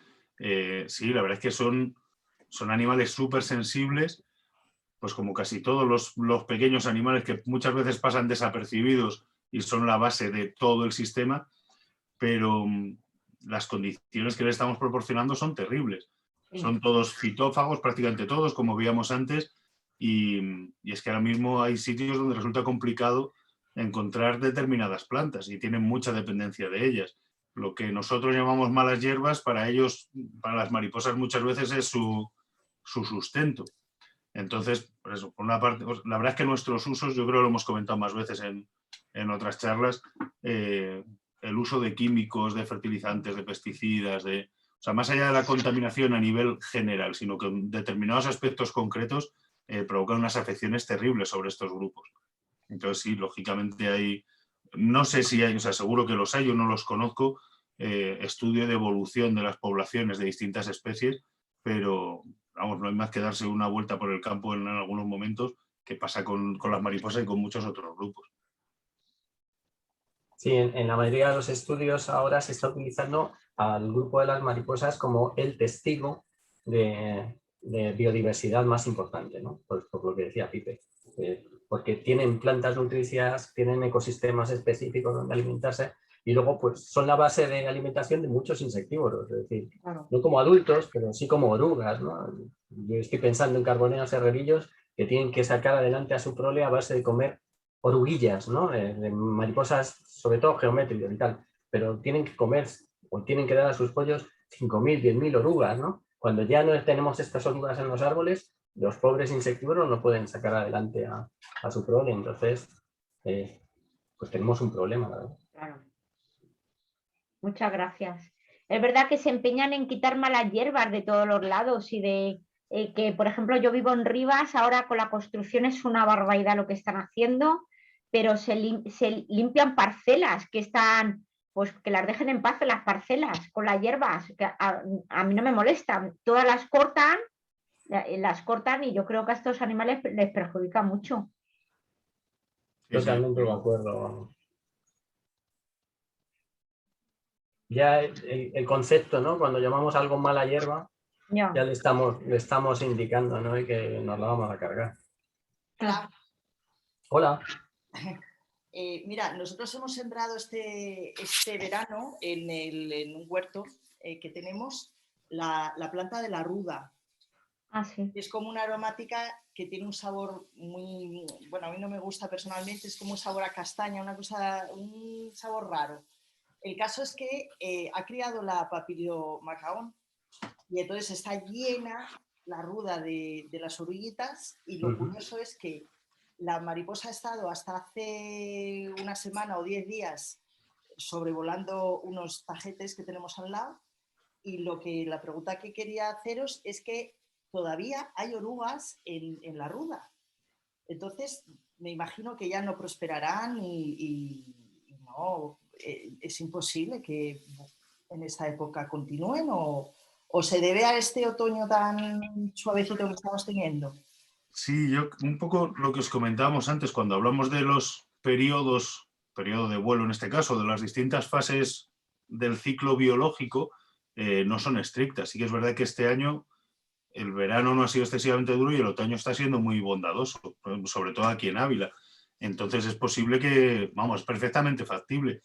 sí, la verdad es que son animales súper sensibles, pues como casi todos los pequeños animales que muchas veces pasan desapercibidos y son la base de todo el sistema, pero las condiciones que le estamos proporcionando son terribles. Son todos fitófagos, prácticamente todos, como veíamos antes, y es que ahora mismo hay sitios donde resulta complicado encontrar determinadas plantas y tienen mucha dependencia de ellas. Lo que nosotros llamamos malas hierbas, para ellos, para las mariposas muchas veces es su sustento. Entonces, por eso, por una parte, la verdad es que nuestros usos, yo creo que lo hemos comentado más veces en otras charlas, el uso de químicos, de fertilizantes, de pesticidas, o sea, más allá de la contaminación a nivel general, sino que en determinados aspectos concretos provocan unas afecciones terribles sobre estos grupos. Entonces, sí, lógicamente hay, no sé si hay, o sea, seguro que los hay, yo no los conozco, estudio de evolución de las poblaciones de distintas especies, pero vamos, no hay más que darse una vuelta por el campo en algunos momentos, que pasa con las mariposas y con muchos otros grupos. Sí, en la mayoría de los estudios ahora se está utilizando al grupo de las mariposas como el testigo de biodiversidad más importante, ¿no? Por lo que decía Pipe. Porque tienen plantas nutricias, tienen ecosistemas específicos donde alimentarse y luego pues son la base de alimentación de muchos insectívoros, es decir, Claro. no como adultos, pero sí como orugas, ¿no? Yo estoy pensando en carboneros herrerillos que tienen que sacar adelante a su prole a base de comer oruguillas, ¿no? De mariposas, sobre todo geométricas y tal, pero tienen que comer o tienen que dar a sus pollos 5.000, 10.000 orugas, ¿no? Cuando ya no tenemos estas orugas en los árboles, los pobres insectívoros no pueden sacar adelante a su prole, entonces pues tenemos un problema, la verdad. Claro. Muchas gracias. Es verdad que se empeñan en quitar malas hierbas de todos los lados y de que, por ejemplo, yo vivo en Rivas, ahora con la construcción es una barbaridad lo que están haciendo, pero se limpian parcelas que están, pues que las dejen en paz en las parcelas con las hierbas, que a mí no me molestan, todas las cortan y yo creo que a estos animales les perjudica mucho. Sí, Totalmente de acuerdo. Ya el concepto, ¿no? Cuando llamamos algo mala hierba, Ya. ya le estamos indicando, ¿no? Y que nos la vamos a cargar. Hola. Hola. Mira, nosotros hemos sembrado este verano en un huerto que tenemos la planta de la ruda. Ah, sí. Es como una aromática que tiene un sabor muy, bueno, a mí no me gusta personalmente, es como un sabor a castaña, un sabor raro. El caso es que ha criado la Papilio-Macaón y entonces está llena la ruda de las oruguitas y lo curioso es que la mariposa ha estado hasta hace una semana o 10 días sobrevolando unos tajetes que tenemos al lado y la pregunta que quería haceros es que todavía hay orugas en la ruda. Entonces, me imagino que ya no prosperarán y no, es imposible que en esta época continúen o se debe a este otoño tan suavecito que estamos teniendo. Sí, yo un poco lo que os comentábamos antes, cuando hablamos de los periodo de vuelo en este caso, de las distintas fases del ciclo biológico, no son estrictas. Sí que es verdad que este año el verano no ha sido excesivamente duro y el otoño está siendo muy bondadoso, sobre todo aquí en Ávila. Entonces es posible que, vamos, es perfectamente factible.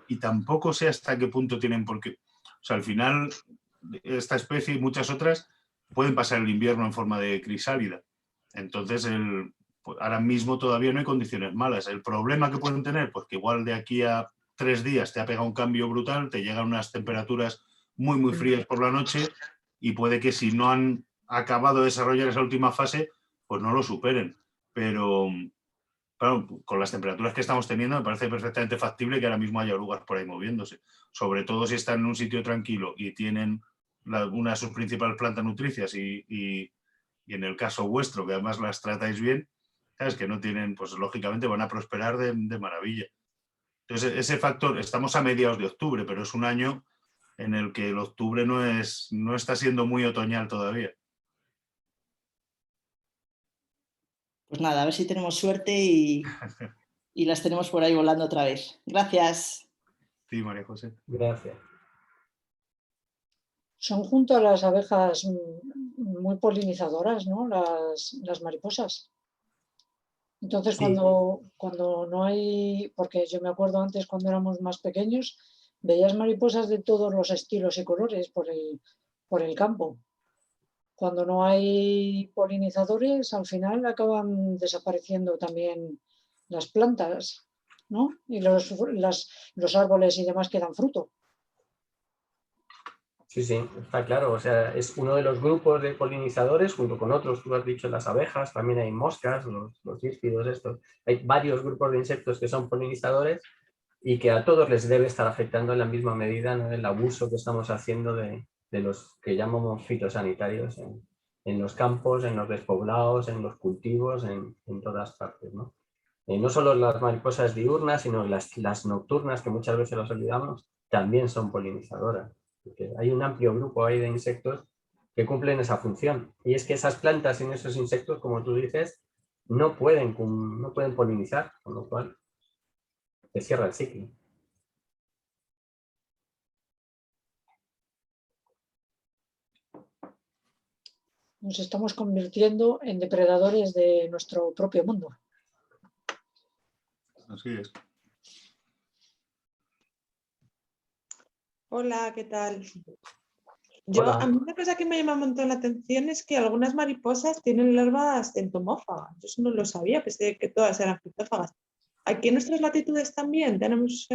Y tampoco sé hasta qué punto tienen por qué. O sea, al final, esta especie y muchas otras pueden pasar el invierno en forma de crisálida. Entonces, pues ahora mismo todavía no hay condiciones malas. El problema que pueden tener, pues que igual de aquí a 3 días te ha pegado un cambio brutal, te llegan unas temperaturas muy, muy frías por la noche y puede que si no han acabado de desarrollar esa última fase, pues no lo superen. Pero, claro, con las temperaturas que estamos teniendo me parece perfectamente factible que ahora mismo haya orugas por ahí moviéndose. Sobre todo si están en un sitio tranquilo y tienen una de sus principales plantas nutricias y en el caso vuestro, que además las tratáis bien, sabes que no tienen, pues lógicamente van a prosperar de maravilla. Entonces, ese factor, estamos a mediados de octubre, pero es un año en el que el octubre no está siendo muy otoñal todavía. Pues nada, a ver si tenemos suerte y las tenemos por ahí volando otra vez. Gracias. Sí, María José. Gracias. Son junto a las abejas muy polinizadoras, ¿no? Las mariposas. Entonces, Sí. cuando no hay, porque yo me acuerdo antes cuando éramos más pequeños, veías mariposas de todos los estilos y colores por el campo. Cuando no hay polinizadores, al final acaban desapareciendo también las plantas, ¿no? Y los árboles y demás que dan fruto. Sí, sí, está claro. O sea, es uno de los grupos de polinizadores, junto con otros, tú has dicho las abejas, también hay moscas, los híspidos estos. Hay varios grupos de insectos que son polinizadores y que a todos les debe estar afectando en la misma medida, ¿no? El abuso que estamos haciendo de los que llamamos fitosanitarios en los campos, en los despoblados, en los cultivos, en todas partes, ¿no? No solo las mariposas diurnas, sino las nocturnas, que muchas veces las olvidamos, también son polinizadoras. Porque hay un amplio grupo ahí de insectos que cumplen esa función. Y es que esas plantas y esos insectos, como tú dices, no pueden polinizar, con lo cual se cierra el ciclo. Nos estamos convirtiendo en depredadores de nuestro propio mundo. Así es. Hola, ¿qué tal? Hola. A mí una cosa que me llama un montón la atención es que algunas mariposas tienen larvas entomófagas. Yo eso no lo sabía, pensé que todas eran pitófagas. Aquí en nuestras latitudes también tenemos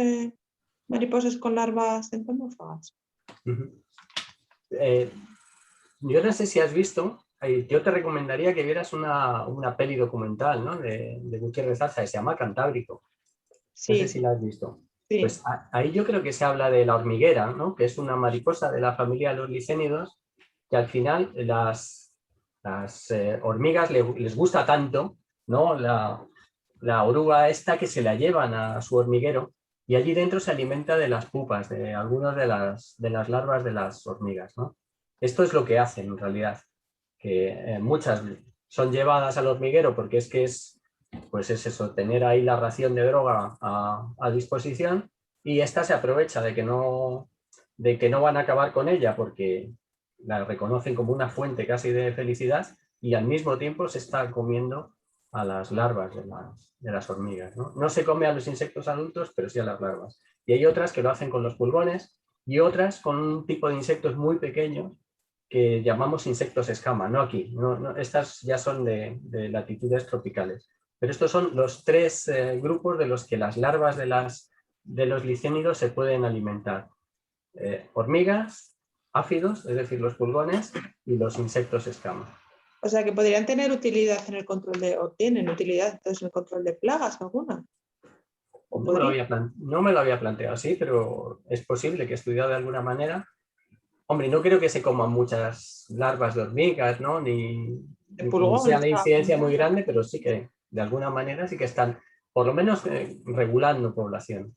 mariposas con larvas entomófagas. Yo no sé si has visto, yo te recomendaría que vieras una peli documental, ¿no? de Gutiérrez Zaza, que se llama Cantábrico. Sí. No sé si la has visto. Sí. Pues ahí yo creo que se habla de la hormiguera, ¿no? Que es una mariposa de la familia de los licénidos, que al final las hormigas les gusta tanto, ¿no? La oruga esta, que se la llevan a su hormiguero y allí dentro se alimenta de las pupas, de algunas de las larvas de las hormigas, ¿no? Esto es lo que hacen en realidad, que muchas son llevadas al hormiguero porque es que pues es eso, tener ahí la ración de droga a disposición, y esta se aprovecha de que no van a acabar con ella porque la reconocen como una fuente casi de felicidad, y al mismo tiempo se está comiendo a las larvas de las hormigas, ¿no? No se come a los insectos adultos, pero sí a las larvas. Y hay otras que lo hacen con los pulgones y otras con un tipo de insectos muy pequeños que llamamos insectos escama, no aquí. Estas ya son de latitudes tropicales. Pero estos son los 3 grupos de los que las larvas de los licénidos se pueden alimentar. Hormigas, áfidos, es decir, los pulgones, y los insectos escama. O sea, que podrían tener utilidad en el control o tienen utilidad entonces en el control de plagas alguna. No me lo había planteado así, pero es posible que estudiado de alguna manera. Hombre, no creo que se coman muchas larvas de hormigas, ¿no? Ni sea la incidencia muy grande, pero sí que de alguna manera sí que están, por lo menos, regulando población.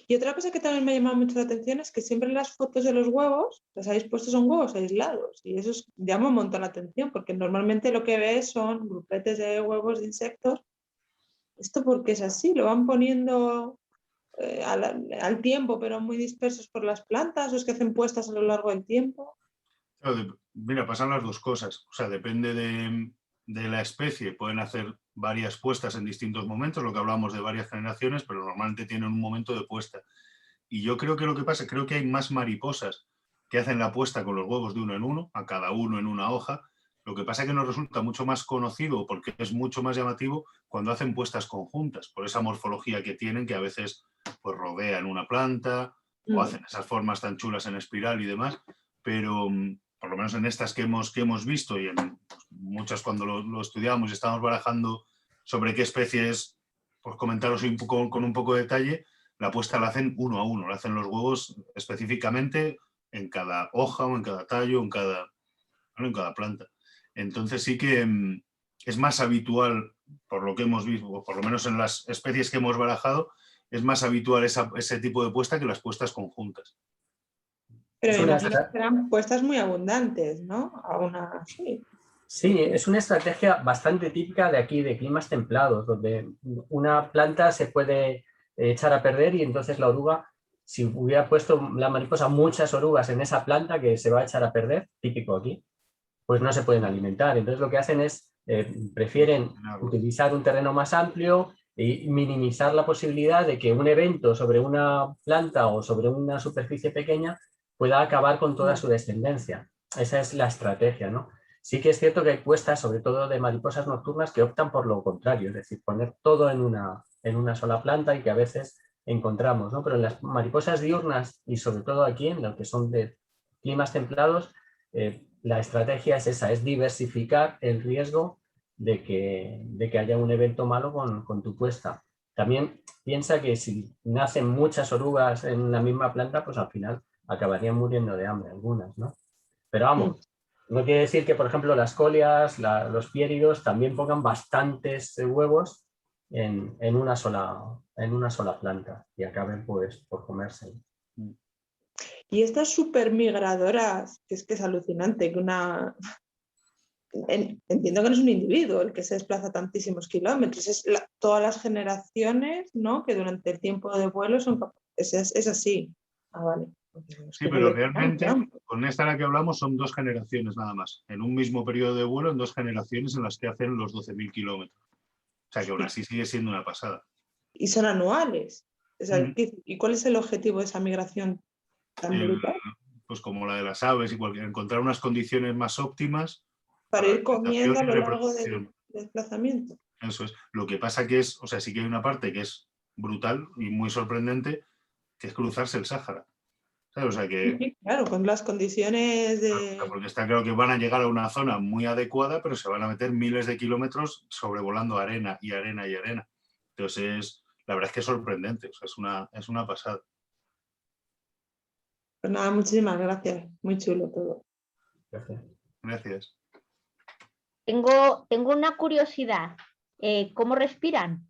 Y otra cosa que también me ha llamado mucho la atención es que siempre las fotos de los huevos las habéis puesto son huevos aislados y eso llama un montón la atención porque normalmente lo que ves son grupetes de huevos de insectos. ¿Esto por qué es así? ¿Lo van poniendo al tiempo pero muy dispersos por las plantas o es que hacen puestas a lo largo del tiempo? Mira, pasan las dos cosas. O sea, depende de la especie. Pueden hacer varias puestas en distintos momentos, lo que hablamos de varias generaciones, pero normalmente tienen un momento de puesta. Y yo creo que lo que pasa, creo que hay más mariposas que hacen la puesta con los huevos de uno en uno, a cada uno en una hoja. Lo que pasa es que nos resulta mucho más conocido porque es mucho más llamativo cuando hacen puestas conjuntas, por esa morfología que tienen, que a veces pues rodean una planta o hacen esas formas tan chulas en espiral y demás, pero por lo menos en estas que hemos visto y en muchas cuando lo estudiamos y estábamos barajando sobre qué especie es, pues comentaros con un poco de detalle, la puesta la hacen uno a uno, la hacen los huevos específicamente en cada hoja o en cada tallo, en cada planta. Entonces sí que es más habitual, por lo que hemos visto, o por lo menos en las especies que hemos barajado, es más habitual ese tipo de puesta que las puestas conjuntas. Pero me imagino que serán puestas muy abundantes, ¿no? Aún así. Sí, es una estrategia bastante típica de aquí, de climas templados, donde una planta se puede echar a perder y entonces la oruga, si hubiera puesto la mariposa muchas orugas en esa planta que se va a echar a perder, típico aquí, pues no se pueden alimentar. Entonces lo que hacen es, prefieren utilizar un terreno más amplio y minimizar la posibilidad de que un evento sobre una planta o sobre una superficie pequeña pueda acabar con toda su descendencia. Esa es la estrategia, ¿no? Sí que es cierto que hay puestas, sobre todo de mariposas nocturnas, que optan por lo contrario, es decir, poner todo en una sola planta y que a veces encontramos, ¿no? Pero en las mariposas diurnas y sobre todo aquí, en lo que son de climas templados, la estrategia es esa, es diversificar el riesgo de que haya un evento malo con tu puesta. También piensa que si nacen muchas orugas en la misma planta, pues al final acabarían muriendo de hambre algunas, ¿no? Pero vamos, no quiere decir que, por ejemplo, las colias, los piéridos también pongan bastantes huevos en una sola planta y acaben pues por comerse. Y estas supermigradoras, que es alucinante, que entiendo que no es un individuo el que se desplaza tantísimos kilómetros, es todas las generaciones, ¿no? Que durante el tiempo de vuelo es así. Ah, vale. Sí, pero realmente con esta a la que hablamos son 2 generaciones nada más. En un mismo periodo de vuelo, en 2 generaciones en las que hacen los 12.000 kilómetros. O sea que aún así sigue siendo una pasada. Y son anuales. O sea, ¿y cuál es el objetivo de esa migración tan brutal? Pues como la de las aves, encontrar unas condiciones más óptimas para ir comiendo a lo largo del desplazamiento. Eso es. Lo que pasa que es, o sea, sí que hay una parte que es brutal y muy sorprendente, que es cruzarse el Sáhara. ¿Sabes? O sea que... Sí, claro, con las condiciones de... Porque está claro que van a llegar a una zona muy adecuada, pero se van a meter miles de kilómetros sobrevolando arena y arena y arena. Entonces, la verdad es que es sorprendente, o sea, es una pasada. Pues nada, muchísimas gracias. Muy chulo todo. Gracias. Tengo una curiosidad. ¿Cómo respiran?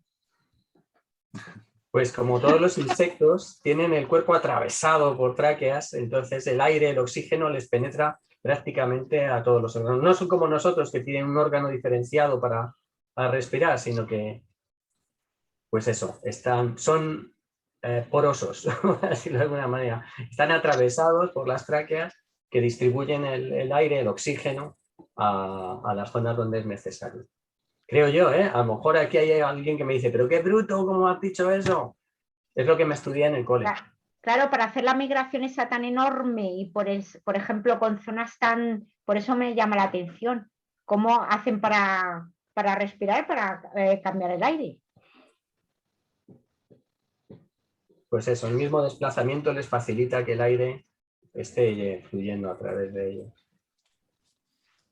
Pues como todos los insectos, tienen el cuerpo atravesado por tráqueas, entonces el aire, el oxígeno les penetra prácticamente a todos los órganos. No son como nosotros que tienen un órgano diferenciado para respirar, sino que, pues eso, son porosos, por decirlo de alguna manera. Están atravesados por las tráqueas que distribuyen el aire, el oxígeno a las zonas donde es necesario. Creo yo, ¿eh? A lo mejor aquí hay alguien que me dice, pero qué bruto, ¿cómo has dicho eso? Es lo que me estudié en el cole. Claro, para hacer la migración esa tan enorme y por ejemplo, con zonas tan... Por eso me llama la atención. ¿Cómo hacen para respirar, para cambiar el aire? Pues eso, el mismo desplazamiento les facilita que el aire esté fluyendo a través de ellos.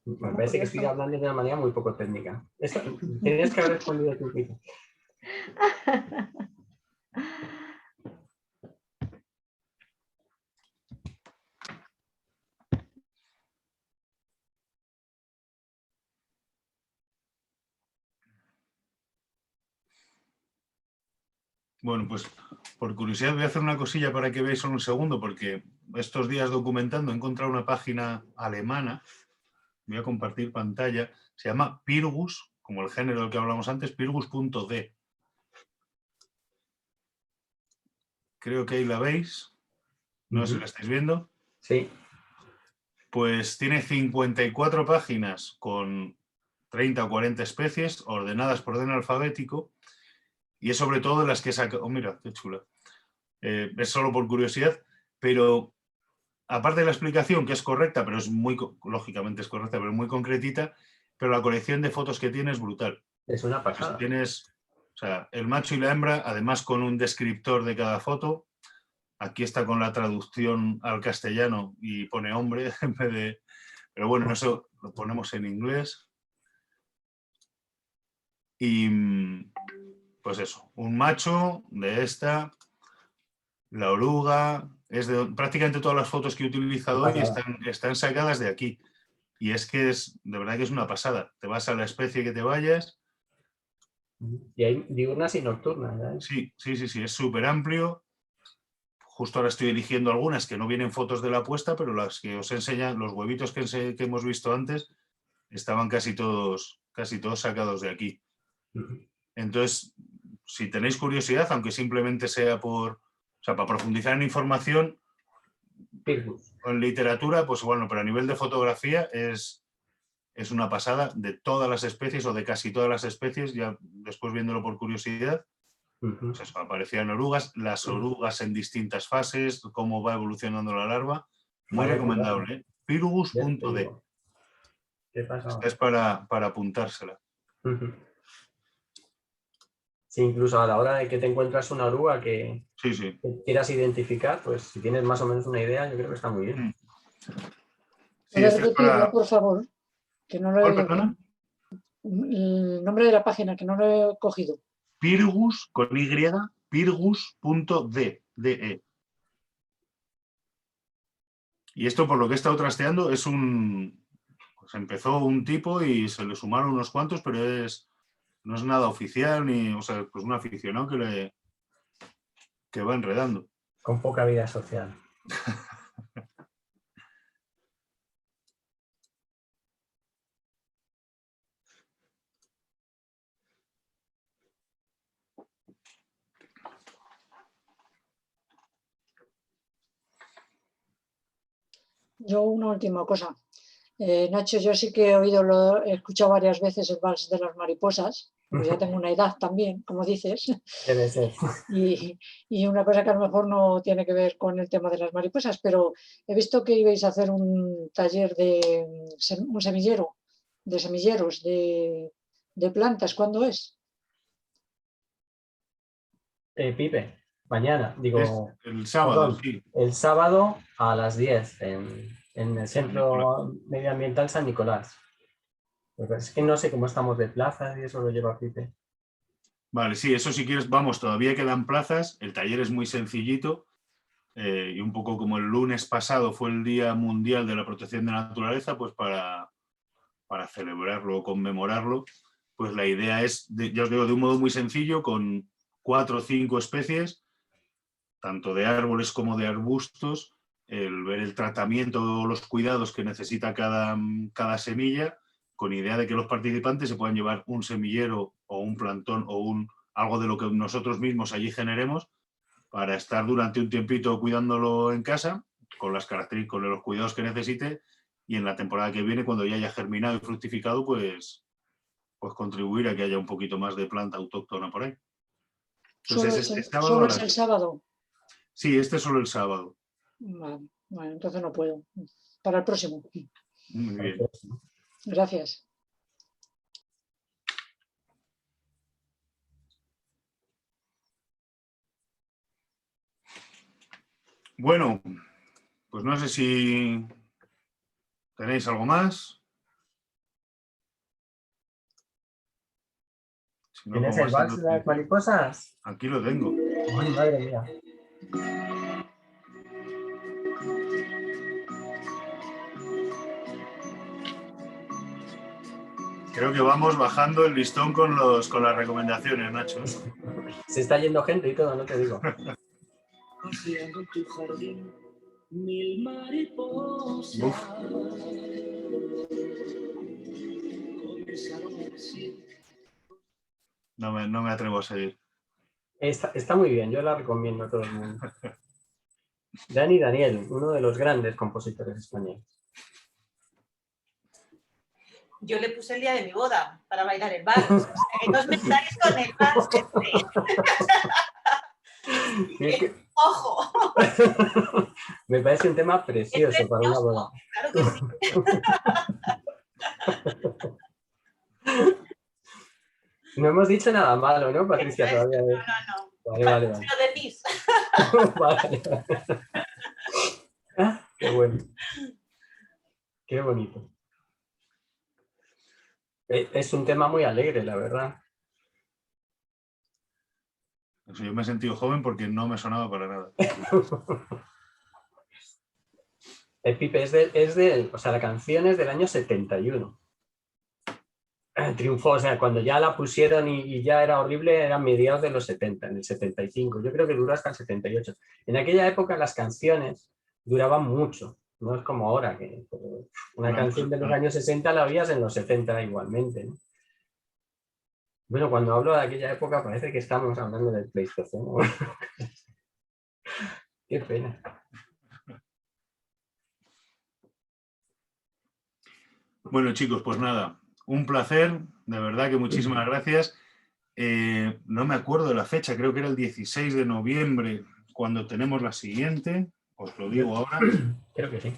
Me parece que estoy hablando de una manera muy poco técnica. Tenías que haber respondido tú, Pipe. Bueno, pues por curiosidad voy a hacer una cosilla para que veáis solo un segundo, porque estos días documentando he encontrado una página alemana, voy a compartir pantalla, se llama Pirgus, como el género del que hablamos antes, pirgus.de. Creo que ahí la veis, no sé si la estáis viendo. Sí. Pues tiene 54 páginas con 30 o 40 especies ordenadas por orden alfabético y es sobre todo de las que saca... Oh, mira, qué chula. Es solo por curiosidad, pero aparte de la explicación, que es correcta, pero es muy... Lógicamente es correcta, pero muy concretita, pero la colección de fotos que tiene es brutal. Es una pasada. Si tienes, o sea, el macho y la hembra, además con un descriptor de cada foto. Aquí está con la traducción al castellano y pone hombre en vez de... Pero bueno, eso lo ponemos en inglés. Y pues eso, un macho de esta, la oruga, es de prácticamente todas las fotos que he utilizado hoy están sacadas de aquí. Y es que es, de verdad que es una pasada. Te vas a la especie que te vayas. Y hay diurnas y nocturnas, ¿verdad? Sí, es súper amplio. Justo ahora estoy eligiendo algunas que no vienen fotos de la puesta, pero las que os enseñan, los huevitos que hemos visto antes, estaban casi todos sacados de aquí. Entonces, si tenéis curiosidad, aunque simplemente sea para profundizar en información o en literatura, pues bueno, pero a nivel de fotografía es una pasada de todas las especies o de casi todas las especies, ya después viéndolo por curiosidad. Pues eso, aparecían orugas, las orugas en distintas fases, cómo va evolucionando la larva. Muy recomendable, ¿eh? Pirgus.de. Esta es para apuntársela. Sí, incluso a la hora de que te encuentras una oruga que quieras identificar, pues si tienes más o menos una idea, yo creo que está muy bien. ¿Puedes repetirlo, por favor? Que no lo he oído bien. El nombre de la página, que no lo he cogido. Pirgus, con Y, pirgus.de. Y esto, por lo que he estado trasteando, es pues empezó un tipo y se le sumaron unos cuantos, pero no es nada oficial, pues un aficionado que va enredando. Con poca vida social. Yo una última cosa. Nacho, yo sí que he escuchado varias veces el vals de las mariposas, pues ya tengo una edad también, como dices. Debe ser. Y una cosa que a lo mejor no tiene que ver con el tema de las mariposas, pero he visto que ibais a hacer un taller de un semillero, de semilleros de plantas. ¿Cuándo es? Pipe, mañana, digo... El sábado, perdón, sí. El sábado a las 10 en el Centro Medioambiental San Nicolás. Es que no sé cómo estamos de plazas y eso lo lleva Pipe. Vale, sí, eso si quieres, vamos, todavía quedan plazas, el taller es muy sencillito y un poco como el lunes pasado fue el Día Mundial de la Protección de la Naturaleza, pues para celebrarlo o conmemorarlo, pues la idea es, ya os digo, de un modo muy sencillo, con 4 o 5 especies, tanto de árboles como de arbustos, el ver el tratamiento o los cuidados que necesita cada semilla, con idea de que los participantes se puedan llevar un semillero o un plantón o algo de lo que nosotros mismos allí generemos para estar durante un tiempito cuidándolo en casa, con las características, con los cuidados que necesite, y en la temporada que viene, cuando ya haya germinado y fructificado, pues contribuir a que haya un poquito más de planta autóctona por ahí. Entonces, Solo es el sábado. Sí, este es solo el sábado. Vale, bueno, entonces no puedo. Para el próximo. Muy bien. Gracias. Bueno, pues no sé si tenéis algo más. Si no, ¿Tienes como el va vals siendo- de las mariposas? Aquí lo tengo. Ay, madre mía. Creo que vamos bajando el listón con las recomendaciones, Nacho. Se está yendo gente y todo, no te digo. Paseando en tu jardín, mil mariposas. Uf. Comenzaron a decir. No me atrevo a seguir. Está muy bien, yo la recomiendo a todo el mundo. Dani Daniel, uno de los grandes compositores españoles. Yo le puse el día de mi boda para bailar el vals. O sea, que no os metáis con el vals este. ¡Ojo! Me parece un tema precioso para una boda. Claro que sí. No hemos dicho nada malo, ¿no, Patricia? Todavía. No. Vale. Si lo decís. Vale. Ah, qué bueno. Qué bonito. Es un tema muy alegre, la verdad. Yo me he sentido joven porque no me sonaba para nada. El Pipe o sea, la canción es del año 71. Triunfó, o sea, cuando ya la pusieron y ya era horrible, eran mediados de los 70, en el 75. Yo creo que duró hasta el 78. En aquella época las canciones duraban mucho. No es como ahora, que una canción de los años 60 la oías en los 70 igualmente, ¿no? Bueno, cuando hablo de aquella época parece que estamos hablando del Pleistoceno. Qué pena. Bueno, chicos, pues nada, un placer, de verdad que muchísimas gracias. No me acuerdo de la fecha, creo que era el 16 de noviembre cuando tenemos la siguiente, os lo digo ahora. Creo que sí.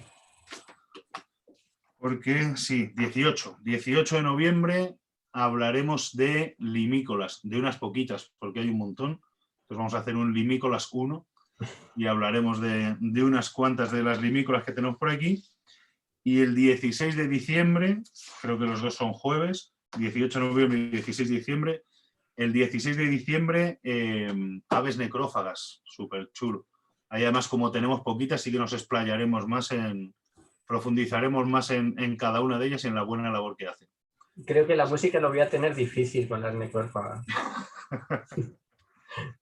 Porque sí, 18 de noviembre hablaremos de limícolas, de unas poquitas, porque hay un montón. Entonces vamos a hacer un limícolas 1 y hablaremos de unas cuantas de las limícolas que tenemos por aquí. Y el 16 de diciembre, creo que los dos son jueves, 18 de noviembre y 16 de diciembre, el 16 de diciembre aves necrófagas, súper chulo. Ahí además como tenemos poquitas sí que nos explayaremos más profundizaremos más en cada una de ellas y en la buena labor que hacen. Creo que la música lo voy a tener difícil con las necrófagas.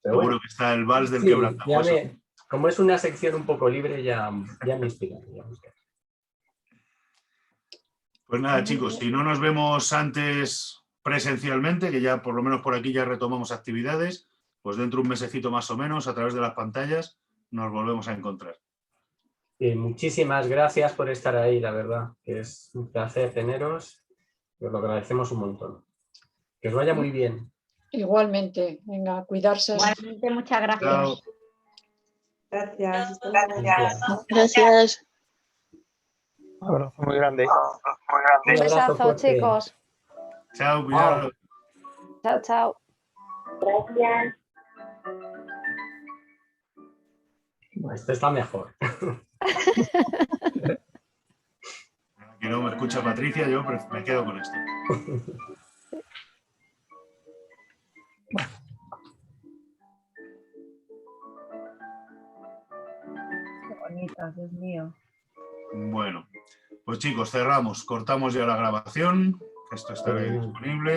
Seguro bueno, que está el vals del sí, quebrantahuesos. como es una sección un poco libre, ya me inspira. Pues nada, chicos, si no nos vemos antes presencialmente, que ya por lo menos por aquí ya retomamos actividades, pues dentro de un mesecito más o menos, a través de las pantallas, nos volvemos a encontrar. Muchísimas gracias por estar ahí, la verdad, que es un placer teneros, os lo agradecemos un montón. Que os vaya muy bien. Igualmente, venga, cuidarse. Igualmente, muchas gracias. Chao. Gracias. Gracias. Un abrazo muy grande. Un besazo, fuerte. chicos. Chao, cuidado. Chao, chao. Gracias. Esto está mejor. Que no me escucha Patricia, yo me quedo con esto. Qué bonita, Dios mío. Bueno, pues chicos, cerramos, cortamos ya la grabación. Esto estará disponible.